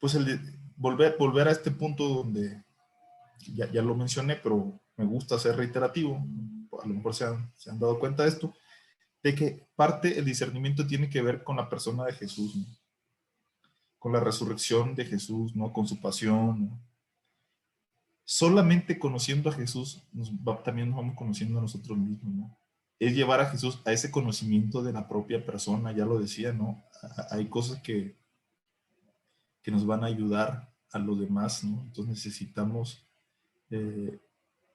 pues volver a este punto donde ya lo mencioné, pero me gusta ser reiterativo, a lo mejor se han dado cuenta de esto, de que parte el discernimiento tiene que ver con la persona de Jesús, ¿no? Con la resurrección de Jesús, ¿no? Con su pasión, ¿no? Solamente conociendo a Jesús también nos vamos conociendo a nosotros mismos, ¿no? Es llevar a Jesús a ese conocimiento de la propia persona, ya lo decía, ¿no? Hay cosas que nos van a ayudar a los demás, ¿no? Entonces necesitamos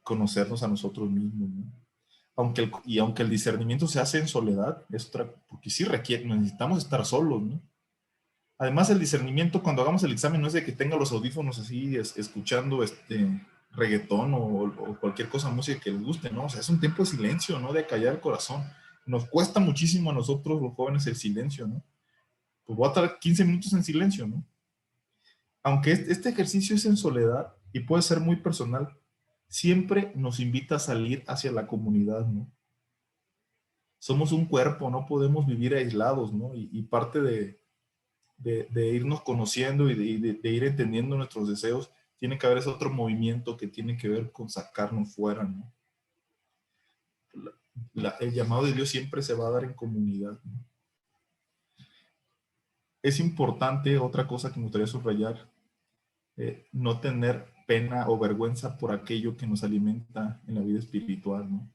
conocernos a nosotros mismos, ¿no? Aunque el discernimiento se hace en soledad, porque sí necesitamos estar solos, ¿no? Además, el discernimiento, cuando hagamos el examen, no es de que tenga los audífonos así, escuchando reggaetón o cualquier cosa, música que les guste, ¿no? O sea, es un tiempo de silencio, ¿no? De callar el corazón. Nos cuesta muchísimo a nosotros, los jóvenes, el silencio, ¿no? Pues voy a estar 15 minutos en silencio, ¿no? Aunque este ejercicio es en soledad y puede ser muy personal, siempre nos invita a salir hacia la comunidad, ¿no? Somos un cuerpo, no podemos vivir aislados, ¿no? Y parte de irnos conociendo y de ir entendiendo nuestros deseos, tiene que haber ese otro movimiento que tiene que ver con sacarnos fuera, ¿no? El llamado de Dios siempre se va a dar en comunidad, ¿no? Es importante, otra cosa que me gustaría subrayar, no tener pena o vergüenza por aquello que nos alimenta en la vida espiritual, ¿no?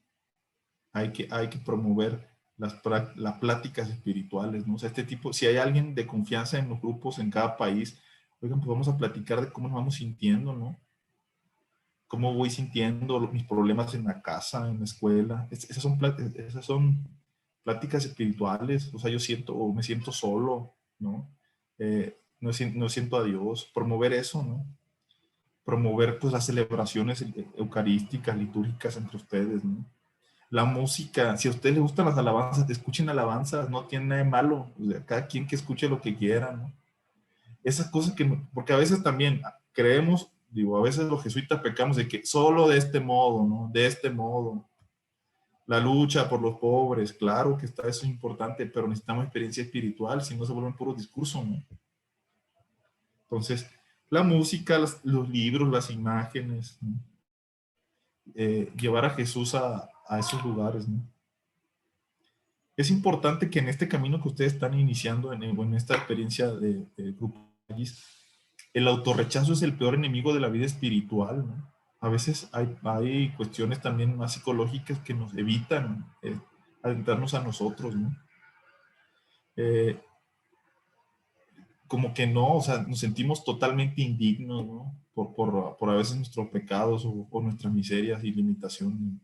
Hay que promover las pláticas espirituales, ¿no? O sea, si hay alguien de confianza en los grupos en cada país, oigan, pues vamos a platicar de cómo nos vamos sintiendo, ¿no? Cómo voy sintiendo mis problemas en la casa, en la escuela. Esas son pláticas espirituales. O sea, yo siento, o me siento solo, ¿no? No siento a Dios. Promover eso, ¿no? Promover, pues, las celebraciones eucarísticas, litúrgicas entre ustedes, ¿no? La música, si a ustedes les gustan las alabanzas, escuchen alabanzas, no tiene nada de malo. O sea, cada quien que escuche lo que quiera, ¿no? Esas cosas porque a veces también creemos, digo, a veces los jesuitas pecamos de que solo de este modo, ¿no? De este modo. La lucha por los pobres, claro que eso es importante, pero necesitamos experiencia espiritual, si no se vuelven puro discurso, ¿no? Entonces, la música, los libros, las imágenes, ¿no? Llevar a Jesús a esos lugares, ¿no? Es importante que en este camino que ustedes están iniciando, en esta experiencia de Grupo Magis, el autorrechazo es el peor enemigo de la vida espiritual, ¿no? A veces hay cuestiones también más psicológicas que nos evitan adentrarnos a nosotros, ¿no? Como que no, o sea, nos sentimos totalmente indignos, ¿no? Por a veces nuestros pecados o nuestras miserias y limitaciones.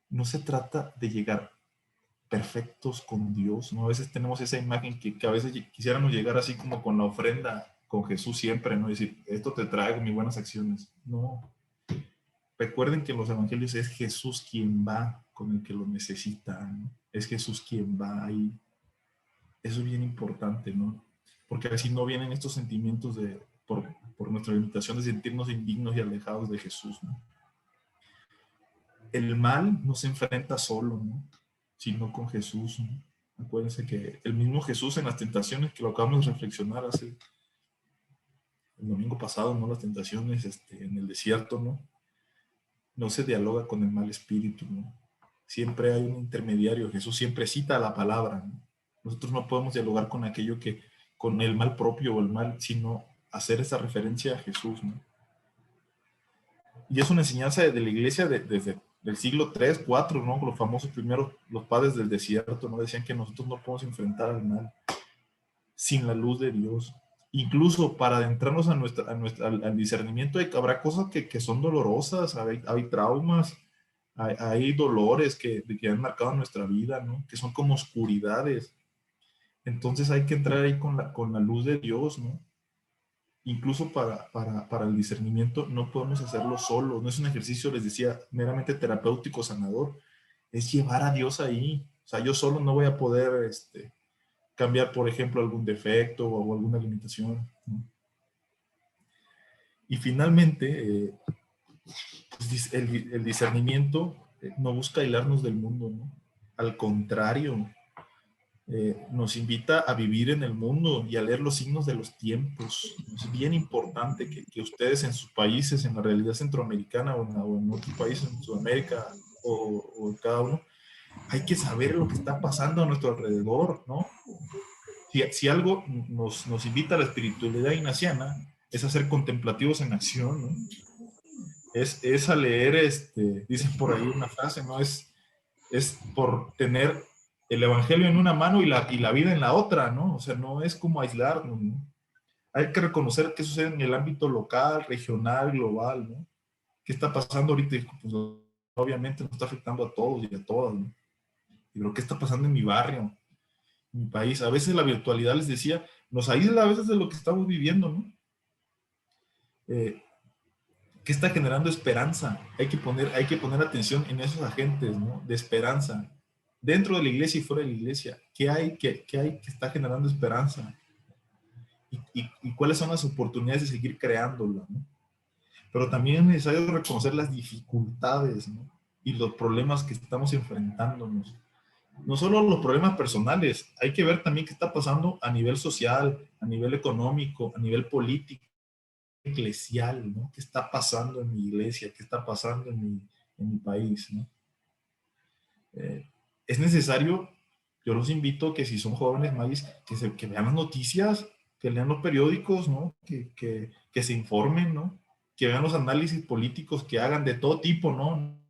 No se trata de llegar perfectos con Dios, ¿no? A veces tenemos esa imagen que a veces quisiéramos llegar así como con la ofrenda, con Jesús siempre, ¿no? Decir, esto te traigo, mis buenas acciones. No. Recuerden que en los evangelios es Jesús quien va con el que lo necesita, ¿no? Es Jesús quien va ahí. Eso es bien importante, ¿no? Porque así no vienen estos sentimientos por nuestra limitación de sentirnos indignos y alejados de Jesús, ¿no? El mal no se enfrenta solo, ¿no? Sino con Jesús, ¿no? Acuérdense que el mismo Jesús en las tentaciones, que lo acabamos de reflexionar hace el domingo pasado, ¿no? Las tentaciones en el desierto, ¿no? No se dialoga con el mal espíritu, ¿no? Siempre hay un intermediario. Jesús siempre cita la palabra, ¿no? Nosotros no podemos dialogar con aquello con el mal propio o el mal, sino hacer esa referencia a Jesús, ¿no? Y es una enseñanza de la iglesia desde el siglo 3, 4, ¿no? Los famosos primeros, los padres del desierto, ¿no? Decían que nosotros no podemos enfrentar al mal sin la luz de Dios. Incluso para adentrarnos al discernimiento, habrá cosas que son dolorosas, hay traumas, hay dolores que han marcado nuestra vida, ¿no? Que son como oscuridades. Entonces hay que entrar ahí con la luz de Dios, ¿no? Incluso para el discernimiento no podemos hacerlo solos, no es un ejercicio, les decía, meramente terapéutico, sanador, es llevar a Dios ahí. O sea, yo solo no voy a poder cambiar, por ejemplo, algún defecto o alguna limitación, ¿no? Y finalmente, pues, el discernimiento no busca aislarnos del mundo, ¿no? Al contrario, nos invita a vivir en el mundo y a leer los signos de los tiempos. Es bien importante que ustedes en sus países, en la realidad centroamericana o en otros países, en Sudamérica o en cada uno, hay que saber lo que está pasando a nuestro alrededor, ¿no? Si algo nos invita a la espiritualidad ignaciana, es a ser contemplativos en acción, ¿no? Es a leer, dicen por ahí una frase, ¿no? Es por tener el evangelio en una mano y la vida en la otra, ¿no? O sea, no es como aislarnos, ¿no? Hay que reconocer qué sucede en el ámbito local, regional, global, ¿no? ¿Qué está pasando ahorita? Pues, obviamente nos está afectando a todos y a todas, ¿no? Pero ¿qué está pasando en mi barrio, en mi país? A veces la virtualidad, les decía, nos aísla a veces de lo que estamos viviendo, ¿no? ¿Qué está generando esperanza? Hay que poner atención en esos agentes, ¿no? De esperanza, dentro de la iglesia y fuera de la iglesia. ¿Qué hay que está generando esperanza? ¿Y cuáles son las oportunidades de seguir creándola, ¿no? Pero también es necesario reconocer las dificultades, ¿no? Y los problemas que estamos enfrentándonos. No solo los problemas personales, hay que ver también qué está pasando a nivel social, a nivel económico, a nivel político, eclesial, ¿no? ¿Qué está pasando en mi iglesia? ¿Qué está pasando en mi país, ¿no? Es necesario, yo los invito que si son jóvenes, Magis, que vean las noticias, que lean los periódicos, ¿no? Que se informen, ¿no? Que vean los análisis políticos que hagan de todo tipo, ¿no?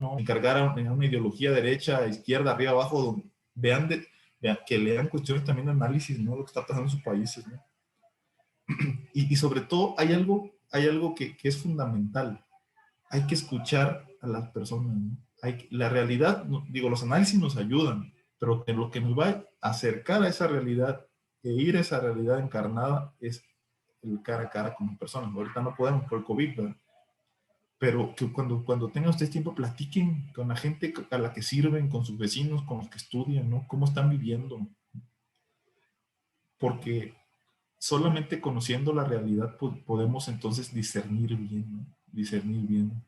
¿No? Encargar a una ideología derecha, izquierda, arriba, abajo, donde vean, que lean cuestiones también de análisis, ¿no? Lo que está pasando en sus países, ¿no? Y sobre todo hay algo que es fundamental. Hay que escuchar a las personas, ¿no? La realidad, digo, los análisis nos ayudan, pero lo que nos va a acercar a esa realidad e ir a esa realidad encarnada es el cara a cara con las personas. Ahorita no podemos por el COVID, ¿verdad? Pero que cuando tengan ustedes tiempo, platiquen con la gente a la que sirven, con sus vecinos, con los que estudian, ¿no? ¿Cómo están viviendo? Porque solamente conociendo la realidad podemos entonces discernir bien, ¿no? Discernir bien.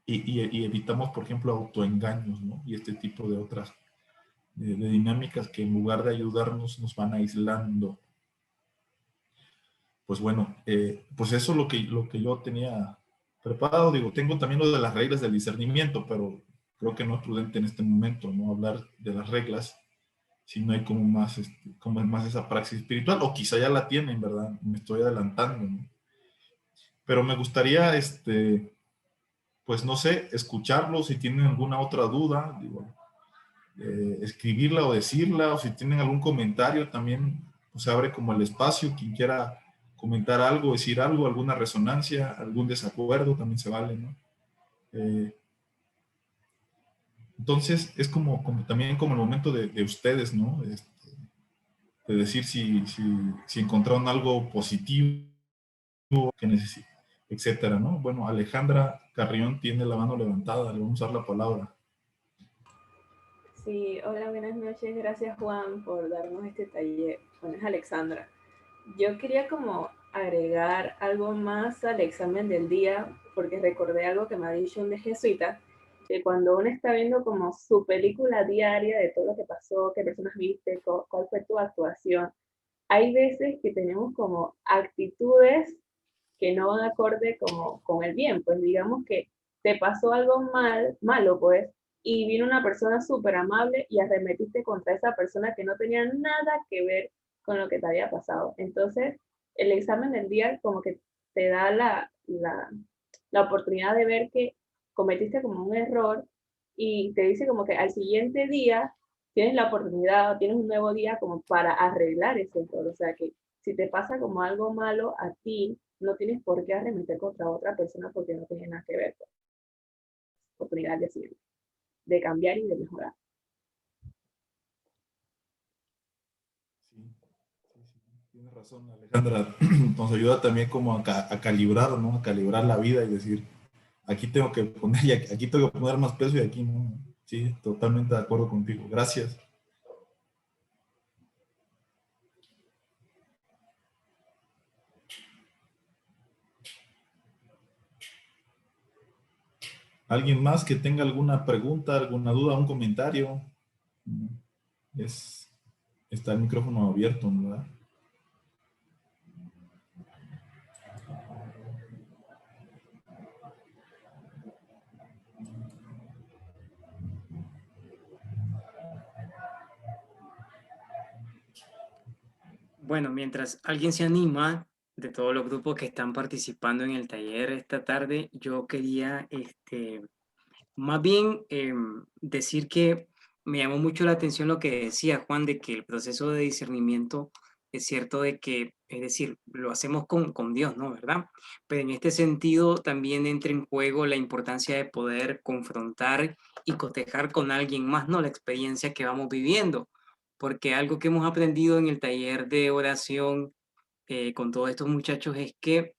Y evitamos, por ejemplo, autoengaños, ¿no? Y este tipo de otras de dinámicas que en lugar de ayudarnos nos van aislando. Pues bueno, pues eso es lo que yo tenía preparado. Digo, tengo también lo de las reglas del discernimiento, pero creo que no es prudente en este momento, ¿no? Hablar de las reglas, si no hay como es más esa praxis espiritual, o quizá ya la tienen, ¿verdad? Me estoy adelantando, ¿no? Pero me gustaría, pues no sé, escucharlo, si tienen alguna otra duda, digo, escribirla o decirla, o si tienen algún comentario también, pues se abre como el espacio, quien quiera comentar algo, decir algo, alguna resonancia, algún desacuerdo, también se vale, ¿no? Entonces, es también como el momento de ustedes, ¿no? De decir si encontraron algo positivo que necesitan, etcétera, ¿no? Bueno, Alejandra Carrión tiene la mano levantada, le vamos a dar la palabra. Sí, hola, buenas noches. Gracias Juan por darnos este taller. Bueno, es Alexandra. Yo quería como agregar algo más al examen del día, porque recordé algo que me ha dicho un de jesuita, que cuando uno está viendo como su película diaria de todo lo que pasó, qué personas viste, cuál fue tu actuación, hay veces que tenemos como actitudes que no van acorde como con el bien, pues digamos que te pasó algo malo, pues, y vino una persona súper amable y arremetiste contra esa persona que no tenía nada que ver con lo que te había pasado. Entonces, el examen del día como que te da la oportunidad de ver que cometiste como un error y te dice como que al siguiente día tienes la oportunidad, tienes un nuevo día como para arreglar ese error. O sea que si te pasa como algo malo a ti, no tienes por qué arremeter contra otra persona porque no tiene nada que ver con la oportunidad de cambiar y de mejorar. Sí, tienes razón, Alejandra. Nos ayuda también como a calibrar, ¿no? A calibrar la vida y decir, aquí tengo que poner, aquí tengo que poner más peso y aquí no. Sí, totalmente de acuerdo contigo. Gracias. ¿Alguien más que tenga alguna pregunta, alguna duda, un comentario? Es, está el micrófono abierto, ¿verdad? Bueno, mientras alguien se anima de todos los grupos que están participando en el taller esta tarde, yo quería más bien decir que me llamó mucho la atención lo que decía Juan, de que el proceso de discernimiento es cierto de que, es decir, lo hacemos con Dios, ¿no? ¿Verdad? Pero en este sentido también entra en juego la importancia de poder confrontar y cotejar con alguien más, ¿no? La experiencia que vamos viviendo, porque algo que hemos aprendido en el taller de oración con todos estos muchachos es que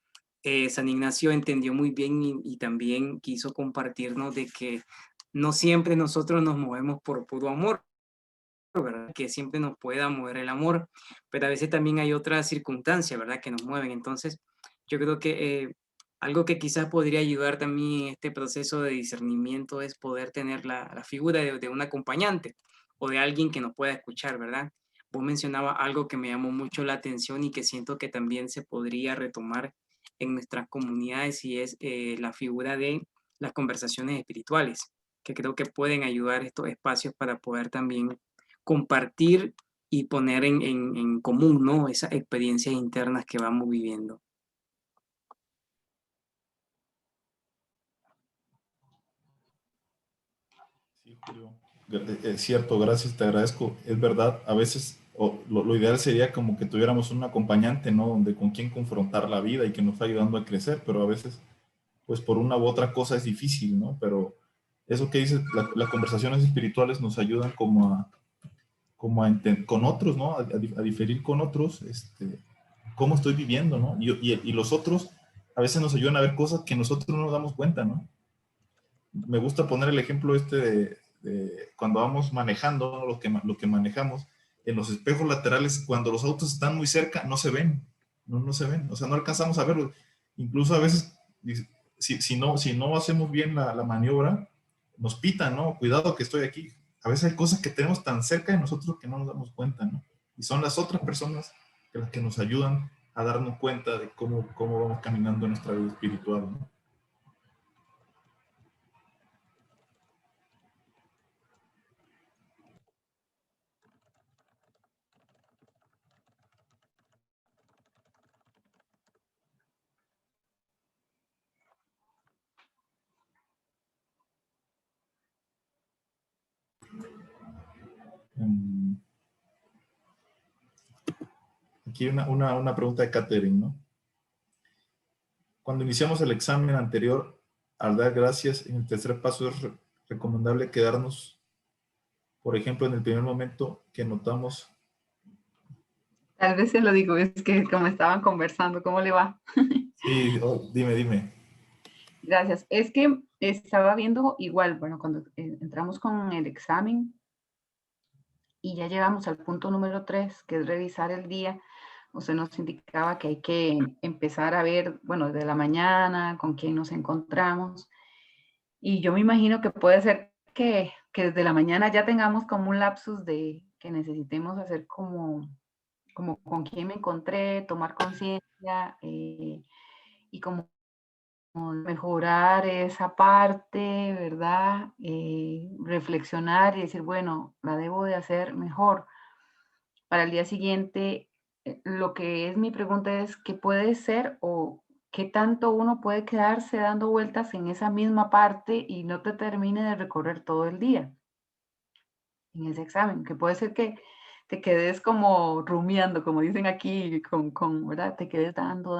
San Ignacio entendió muy bien y también quiso compartirnos de que no siempre nosotros nos movemos por puro amor, ¿verdad? Que siempre nos pueda mover el amor, pero a veces también hay otras circunstancias, ¿verdad? Que nos mueven. Entonces, yo creo que algo que quizás podría ayudar también en este proceso de discernimiento es poder tener la figura de un acompañante o de alguien que nos pueda escuchar, ¿verdad? Vos mencionabas algo que me llamó mucho la atención y que siento que también se podría retomar en nuestras comunidades y es la figura de las conversaciones espirituales, que creo que pueden ayudar estos espacios para poder también compartir y poner en común, ¿no? Esas experiencias internas que vamos viviendo. Sí, Julio. Es cierto, gracias, te agradezco. Es verdad, a veces lo ideal sería como que tuviéramos un acompañante, ¿no? Donde con quien confrontar la vida y que nos está ayudando a crecer, pero a veces, pues por una u otra cosa es difícil, ¿no? Pero eso que dices, las conversaciones espirituales nos ayudan con otros, ¿no? A diferir con otros, cómo estoy viviendo, ¿no? Y los otros a veces nos ayudan a ver cosas que nosotros no nos damos cuenta, ¿no? Me gusta poner el ejemplo de cuando vamos manejando, ¿no? Lo que manejamos, en los espejos laterales, cuando los autos están muy cerca, no se ven, no se ven, o sea, no alcanzamos a verlos. Incluso a veces, si no hacemos bien la maniobra, nos pitan, ¿no? Cuidado que estoy aquí. A veces hay cosas que tenemos tan cerca de nosotros que no nos damos cuenta, ¿no? Y son las otras personas las que nos ayudan a darnos cuenta de cómo vamos caminando en nuestra vida espiritual, ¿no? Aquí una pregunta de Catherine, ¿no? Cuando iniciamos el examen anterior, al dar gracias, en el tercer paso es recomendable quedarnos, por ejemplo, en el primer momento que notamos. Tal vez se lo digo, es que como estaban conversando, ¿cómo le va? Sí, dime. Gracias. Es que estaba viendo igual, bueno, cuando entramos con el examen y ya llegamos al punto número 3, que es revisar el día, usted nos indicaba que hay que empezar a ver, bueno, desde la mañana, con quién nos encontramos. Y yo me imagino que puede ser que desde la mañana ya tengamos como un lapsus de que necesitemos hacer como con quién me encontré, tomar conciencia y como mejorar esa parte, ¿verdad? Reflexionar y decir, bueno, la debo de hacer mejor. Para el día siguiente, lo que es mi pregunta es, ¿qué puede ser o qué tanto uno puede quedarse dando vueltas en esa misma parte y no te termine de recorrer todo el día en ese examen? Que puede ser que te quedes como rumiando, como dicen aquí, ¿verdad? Te quedes dando,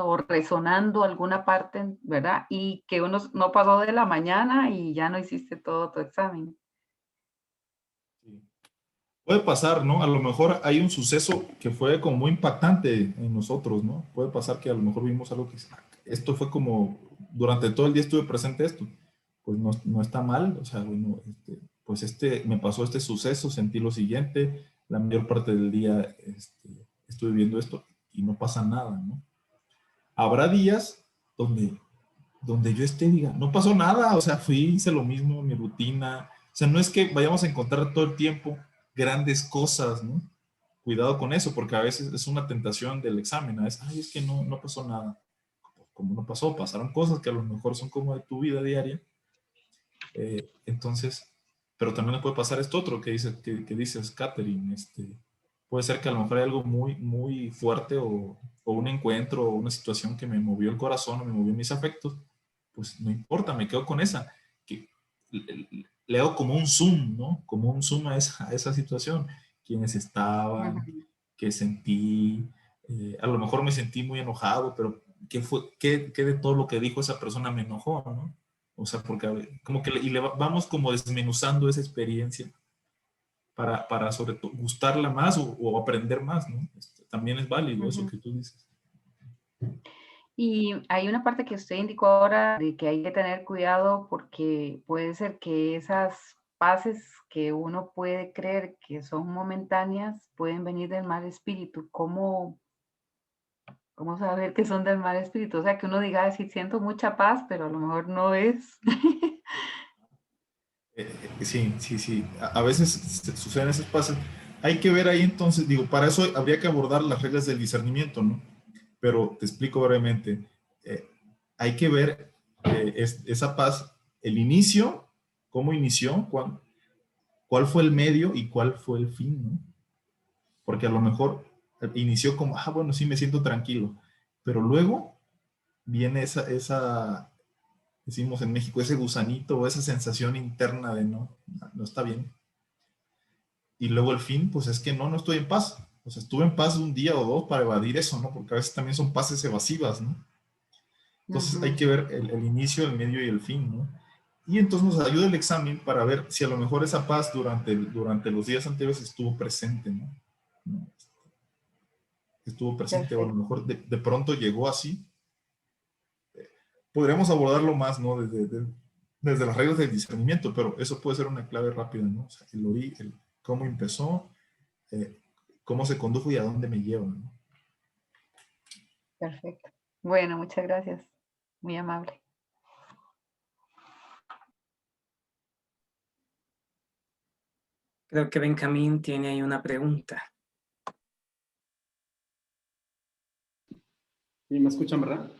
o resonando alguna parte, ¿verdad? Y que uno no pasó de la mañana y ya no hiciste todo tu examen. Sí. Puede pasar, ¿no? A lo mejor hay un suceso que fue como muy impactante en nosotros, ¿no? Puede pasar que a lo mejor vimos algo que esto fue como, durante todo el día estuve presente esto. Pues no está mal, o sea, bueno, me pasó este suceso, sentí lo siguiente, la mayor parte del día estuve viendo esto y no pasa nada, ¿no? Habrá días donde yo diga, no pasó nada, o sea, hice lo mismo, mi rutina, o sea, no es que vayamos a encontrar todo el tiempo grandes cosas, ¿no? Cuidado con eso, porque a veces es una tentación del examen, a veces, ay, es que no pasó nada. Como no pasó, pasaron cosas que a lo mejor son como de tu vida diaria. Entonces, pero también le puede pasar esto otro que dices, Catherine, puede ser que a lo mejor hay algo muy, muy fuerte o un encuentro o una situación que me movió el corazón o me movió mis afectos, pues no importa, me quedo con esa, que le hago como un zoom, ¿no? Como un zoom a esa situación, quienes estaban, qué sentí, a lo mejor me sentí muy enojado, pero ¿qué de todo lo que dijo esa persona me enojó, ¿no? O sea, porque como que vamos como desmenuzando esa experiencia para sobre todo gustarla más o aprender más, ¿no? También es válido eso que tú dices. Y hay una parte que usted indicó ahora de que hay que tener cuidado porque puede ser que esas paces que uno puede creer que son momentáneas pueden venir del mal espíritu. ¿Cómo saber que son del mal espíritu? O sea, que uno diga, sí, siento mucha paz, pero a lo mejor no es. Sí. A veces suceden esos pasos. Hay que ver ahí entonces, digo, para eso habría que abordar las reglas del discernimiento, ¿no? Pero te explico brevemente. Hay que ver esa paz, el inicio, cómo inició, cuál fue el medio y cuál fue el fin, ¿no? Porque a lo mejor inició como, bueno, sí me siento tranquilo, pero luego viene decimos en México, ese gusanito o esa sensación interna de no está bien. Y luego el fin, pues es que no estoy en paz. O sea, estuve en paz un día o dos para evadir eso, ¿no? Porque a veces también son paces evasivas, ¿no? Entonces hay que ver el inicio, el medio y el fin, ¿no? Y entonces nos ayuda el examen para ver si a lo mejor esa paz durante los días anteriores estuvo presente, ¿no? Estuvo presente, o a lo mejor de pronto llegó así. Podríamos abordarlo más, ¿no? Desde las reglas del discernimiento, pero eso puede ser una clave rápida, ¿no? O sea, cómo empezó, cómo se condujo y a dónde me lleva, ¿no? Perfecto. Bueno, muchas gracias. Muy amable. Creo que Benjamín tiene ahí una pregunta. ¿Y me escuchan, verdad?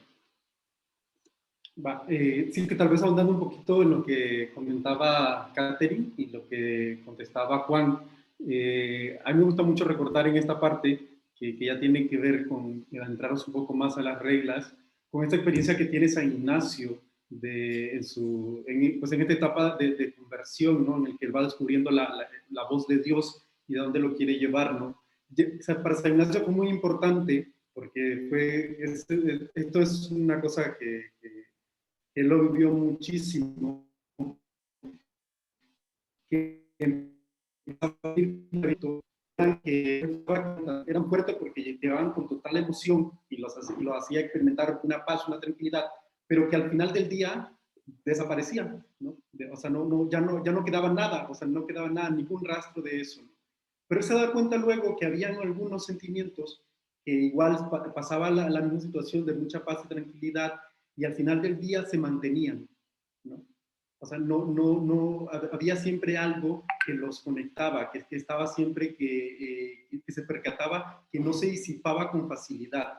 Sí, que tal vez ahondando un poquito en lo que comentaba Catherine y lo que contestaba Juan. A mí me gusta mucho recordar en esta parte que ya tiene que ver con adentrarnos un poco más a las reglas, con esta experiencia que tiene San Ignacio pues en esta etapa de conversión, ¿no? En el que él va descubriendo la voz de Dios y de dónde lo quiere llevar, ¿no? O sea, para San Ignacio fue muy importante porque esto es una cosa que él lo vivió muchísimo, que eran fuertes porque llevaban con total emoción y lo hacía experimentar una paz, una tranquilidad, pero que al final del día desaparecían, ¿no? O sea, ya no quedaba nada, o sea, no quedaba nada, ningún rastro de eso, ¿no? Pero él se da cuenta luego que habían algunos sentimientos que igual pasaba la misma situación de mucha paz y tranquilidad y al final del día se mantenían, ¿no? O sea, no, había siempre algo que los conectaba, que estaba siempre que se percataba que no se disipaba con facilidad.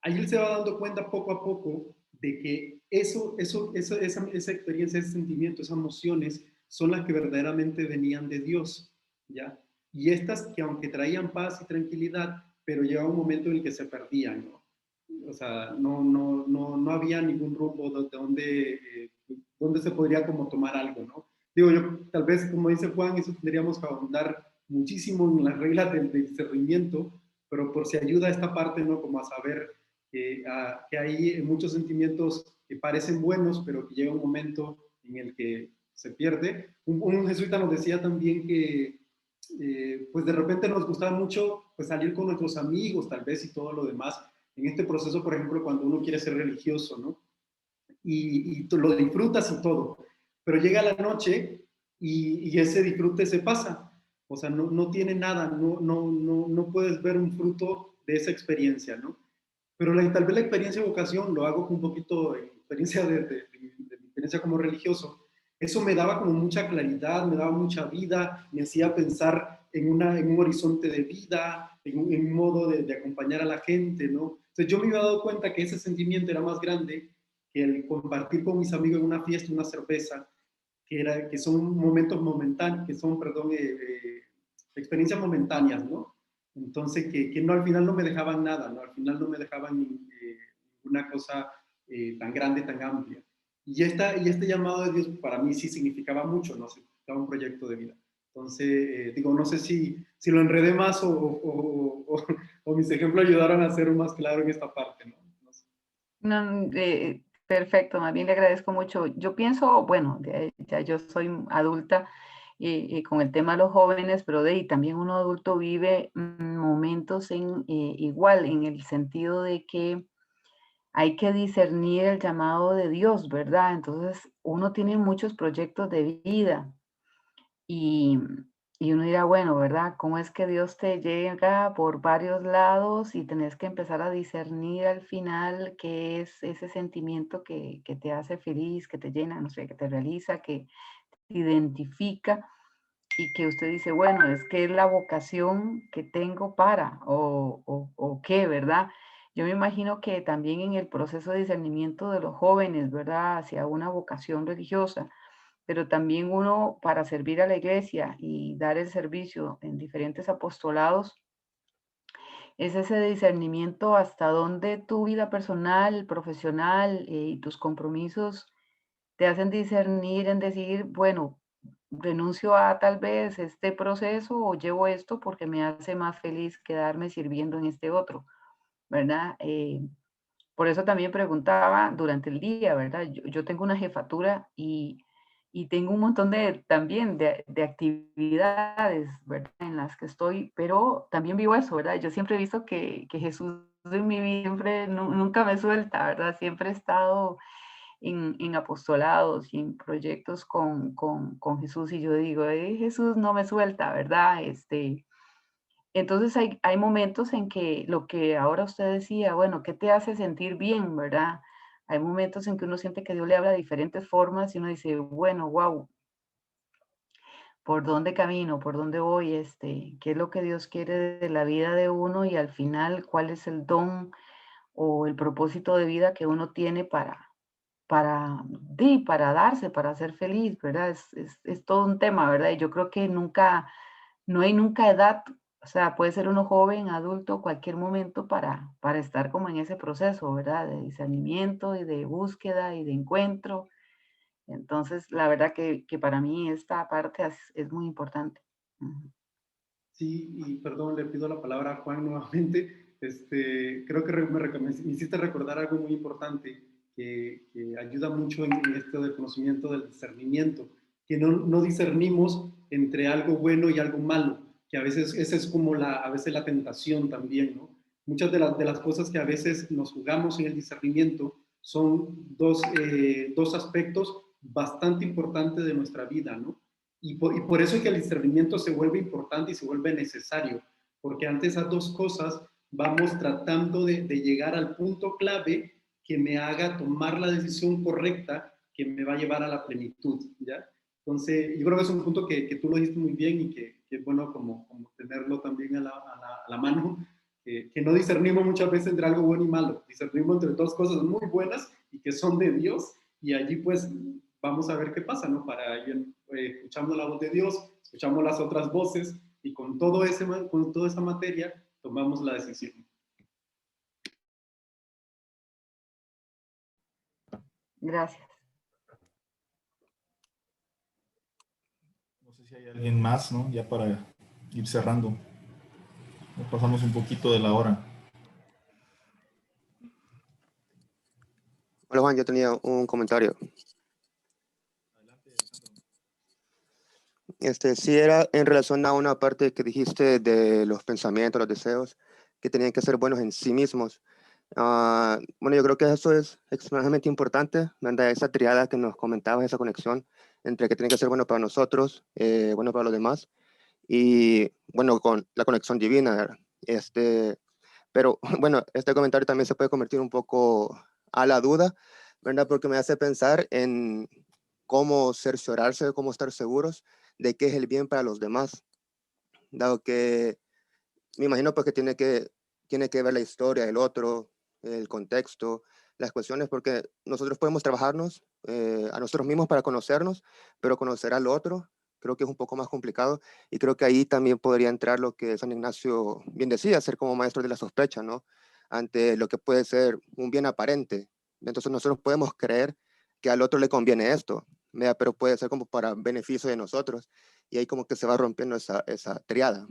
Ahí él se va dando cuenta poco a poco de que esa experiencia, ese sentimiento, esas emociones son las que verdaderamente venían de Dios, ¿ya? Y estas que aunque traían paz y tranquilidad, pero llegaba un momento en el que se perdían, ¿no? O sea, no había ningún rumbo donde se podría como tomar algo, ¿no? Digo yo, tal vez como dice Juan, eso tendríamos que ahondar muchísimo en las reglas del discernimiento, pero por si ayuda a esta parte, ¿no? Como a saber que hay muchos sentimientos que parecen buenos, pero que llega un momento en el que se pierde. Un jesuita nos decía también que pues de repente nos gustaba mucho pues salir con nuestros amigos, tal vez, y todo lo demás. En este proceso, por ejemplo, cuando uno quiere ser religioso, ¿no? Y tú lo disfrutas y todo, pero llega la noche y ese disfrute se pasa. O sea, no tiene nada, no puedes ver un fruto de esa experiencia, ¿no? Pero tal vez la experiencia de vocación, lo hago con un poquito de experiencia de mi experiencia como religioso, eso me daba como mucha claridad, me daba mucha vida, me hacía pensar en un horizonte de vida, en un modo de acompañar a la gente, ¿no? Entonces yo me iba dando cuenta que ese sentimiento era más grande que el compartir con mis amigos en una fiesta, una cerveza, que son momentos momentáneos, que son, perdón, experiencias momentáneas, ¿no? Entonces, que no, al final no me dejaban nada, ¿no? Al final no me dejaban ninguna cosa tan grande, tan amplia. Y este llamado de Dios para mí sí significaba mucho, ¿no? Significaba un proyecto de vida. Entonces, digo, no sé si lo enredé más o mis ejemplos ayudaron a ser más claro en esta parte, ¿no? No sé. No, perfecto, más bien le agradezco mucho. Yo pienso, bueno, ya yo soy adulta con el tema de los jóvenes, pero también uno adulto vive momentos igual, en el sentido de que hay que discernir el llamado de Dios, ¿verdad? Entonces, uno tiene muchos proyectos de vida y, y uno dirá, bueno, ¿verdad? ¿Cómo es que Dios te llega por varios lados y tenés que empezar a discernir al final qué es ese sentimiento que te hace feliz, que te llena, no sé, que te realiza, que te identifica y que usted dice, bueno, es que es la vocación que tengo para o qué, ¿verdad? Yo me imagino que también en el proceso de discernimiento de los jóvenes, ¿verdad? Hacia una vocación religiosa, pero también uno para servir a la iglesia y dar el servicio en diferentes apostolados, es ese discernimiento hasta dónde tu vida personal, profesional y tus compromisos te hacen discernir en decir, bueno, renuncio a tal vez este proceso o llevo esto porque me hace más feliz quedarme sirviendo en este otro, ¿verdad? Por eso también preguntaba durante el día, ¿verdad? Yo tengo una jefatura y tengo un montón también de actividades, ¿verdad? En las que estoy, pero también vivo eso, ¿verdad? Yo siempre he visto que Jesús en mi vida siempre, nunca me suelta, ¿verdad? Siempre he estado en apostolados y en proyectos con Jesús y yo digo, Jesús no me suelta, ¿verdad? Entonces hay momentos en que lo que ahora usted decía, bueno, ¿qué te hace sentir bien, verdad? Hay momentos en que uno siente que Dios le habla de diferentes formas y uno dice, bueno, wow, ¿por dónde camino? ¿Por dónde voy? ¿Qué es lo que Dios quiere de la vida de uno? Y al final, ¿cuál es el don o el propósito de vida que uno tiene para darse, para ser feliz, ¿verdad? Es todo un tema, ¿verdad? Y yo creo que no hay nunca edad, o sea, puede ser uno joven, adulto, cualquier momento para estar como en ese proceso, ¿verdad? De discernimiento y de búsqueda y de encuentro. Entonces, la verdad que para mí esta parte es muy importante. Ujú. Sí, y perdón, le pido la palabra a Juan nuevamente. Creo que me hiciste recordar algo muy importante que ayuda mucho en esto del conocimiento del discernimiento, que no discernimos entre algo bueno y algo malo, que a veces esa es como a veces la tentación también, ¿no? Muchas de las cosas que a veces nos jugamos en el discernimiento son dos aspectos bastante importantes de nuestra vida, ¿no? Y por eso es que el discernimiento se vuelve importante y se vuelve necesario, porque ante esas dos cosas vamos tratando de llegar al punto clave que me haga tomar la decisión correcta que me va a llevar a la plenitud, ¿ya? Entonces, yo creo que es un punto que tú lo dijiste muy bien y que es bueno como tenerlo también a la mano, que no discernimos muchas veces entre algo bueno y malo, discernimos entre dos cosas muy buenas y que son de Dios, y allí pues vamos a ver qué pasa, ¿no? Escuchamos la voz de Dios, escuchamos las otras voces, y con toda esa materia tomamos la decisión. Gracias. No sé si hay alguien más, ¿no? Ya para ir cerrando. Nos pasamos un poquito de la hora. Hola Juan, yo tenía un comentario. Sí era en relación a una parte que dijiste de los pensamientos, los deseos, que tenían que ser buenos en sí mismos. Bueno, yo creo que eso es extremadamente importante, ¿verdad? Esa triada que nos comentabas, esa conexión entre que tiene que ser bueno para nosotros, bueno para los demás, y bueno, con la conexión divina, ¿verdad? Pero bueno, este comentario también se puede convertir un poco a la duda, ¿verdad? Porque me hace pensar en cómo cerciorarse, cómo estar seguros de qué es el bien para los demás, dado que me imagino pues que tiene que ver la historia, el otro, el contexto, las cuestiones, porque nosotros podemos trabajarnos a nosotros mismos para conocernos, pero conocer al otro creo que es un poco más complicado, y creo que ahí también podría entrar lo que San Ignacio bien decía, ser como maestro de la sospecha, ¿no? Ante lo que puede ser un bien aparente. Entonces nosotros podemos creer que al otro le conviene esto, ¿verdad? Pero puede ser como para beneficio de nosotros, y ahí como que se va rompiendo esa triada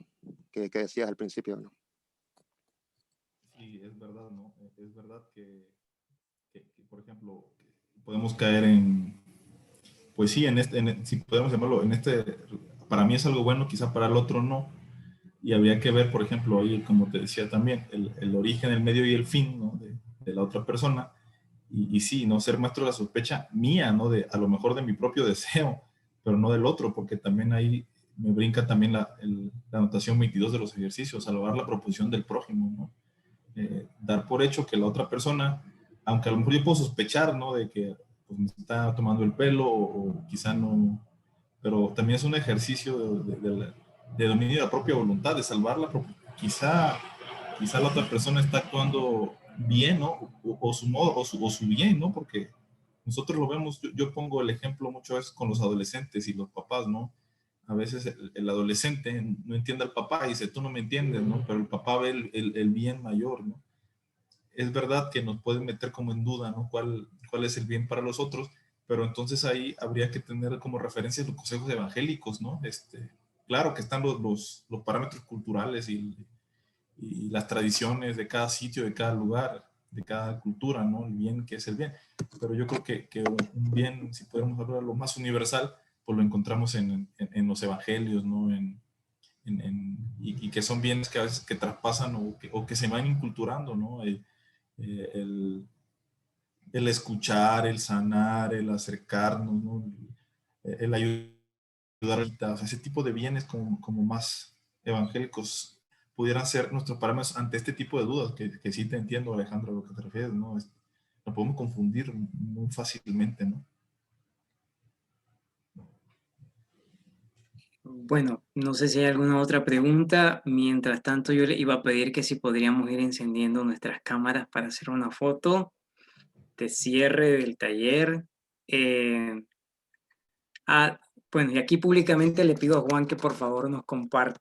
que decías al principio, ¿no? Sí, es verdad, ¿no? Es verdad que, por ejemplo, podemos caer en, pues sí, si podemos llamarlo, para mí es algo bueno, quizá para el otro no, y habría que ver, por ejemplo, ahí, como te decía también, el origen, el medio y el fin, ¿no? de la otra persona, y sí, no ser maestro de la sospecha mía, ¿no? A lo mejor de mi propio deseo, pero no del otro, porque también ahí me brinca también la anotación 22 de los ejercicios, salvar la proposición del prójimo, ¿no? Dar por hecho que la otra persona, aunque a lo mejor yo puedo sospechar, ¿no? De que pues, me está tomando el pelo o quizá no, pero también es un ejercicio de dominio de la propia voluntad, de salvarla, quizá la otra persona está actuando bien, ¿no? O su modo, o su bien, ¿no? Porque nosotros lo vemos, yo pongo el ejemplo muchas veces con los adolescentes y los papás, ¿no? A veces el adolescente no entiende al papá y dice, tú no me entiendes, ¿no? Pero el papá ve el bien mayor, ¿no? Es verdad que nos pueden meter como en duda, ¿no? ¿Cuál es el bien para los otros? Pero entonces ahí habría que tener como referencia los consejos evangélicos, ¿no? Claro que están los parámetros culturales y las tradiciones de cada sitio, de cada lugar, de cada cultura, ¿no? El bien que es el bien. Pero yo creo que un bien, si podemos hablar de lo más universal, pues lo encontramos en los evangelios, ¿no? Y que son bienes que a veces que traspasan o que se van inculturando, ¿no? El escuchar, el sanar, el acercarnos, ¿no? El ayudar, o sea, ese tipo de bienes como más evangélicos pudieran ser nuestros parámetros ante este tipo de dudas, que sí te entiendo, Alejandro, a lo que te refieres, ¿no? Lo podemos confundir muy fácilmente, ¿no? Bueno, no sé si hay alguna otra pregunta. Mientras tanto, yo le iba a pedir que si podríamos ir encendiendo nuestras cámaras para hacer una foto de cierre del taller. Bueno, y aquí públicamente le pido a Juan que por favor nos comparta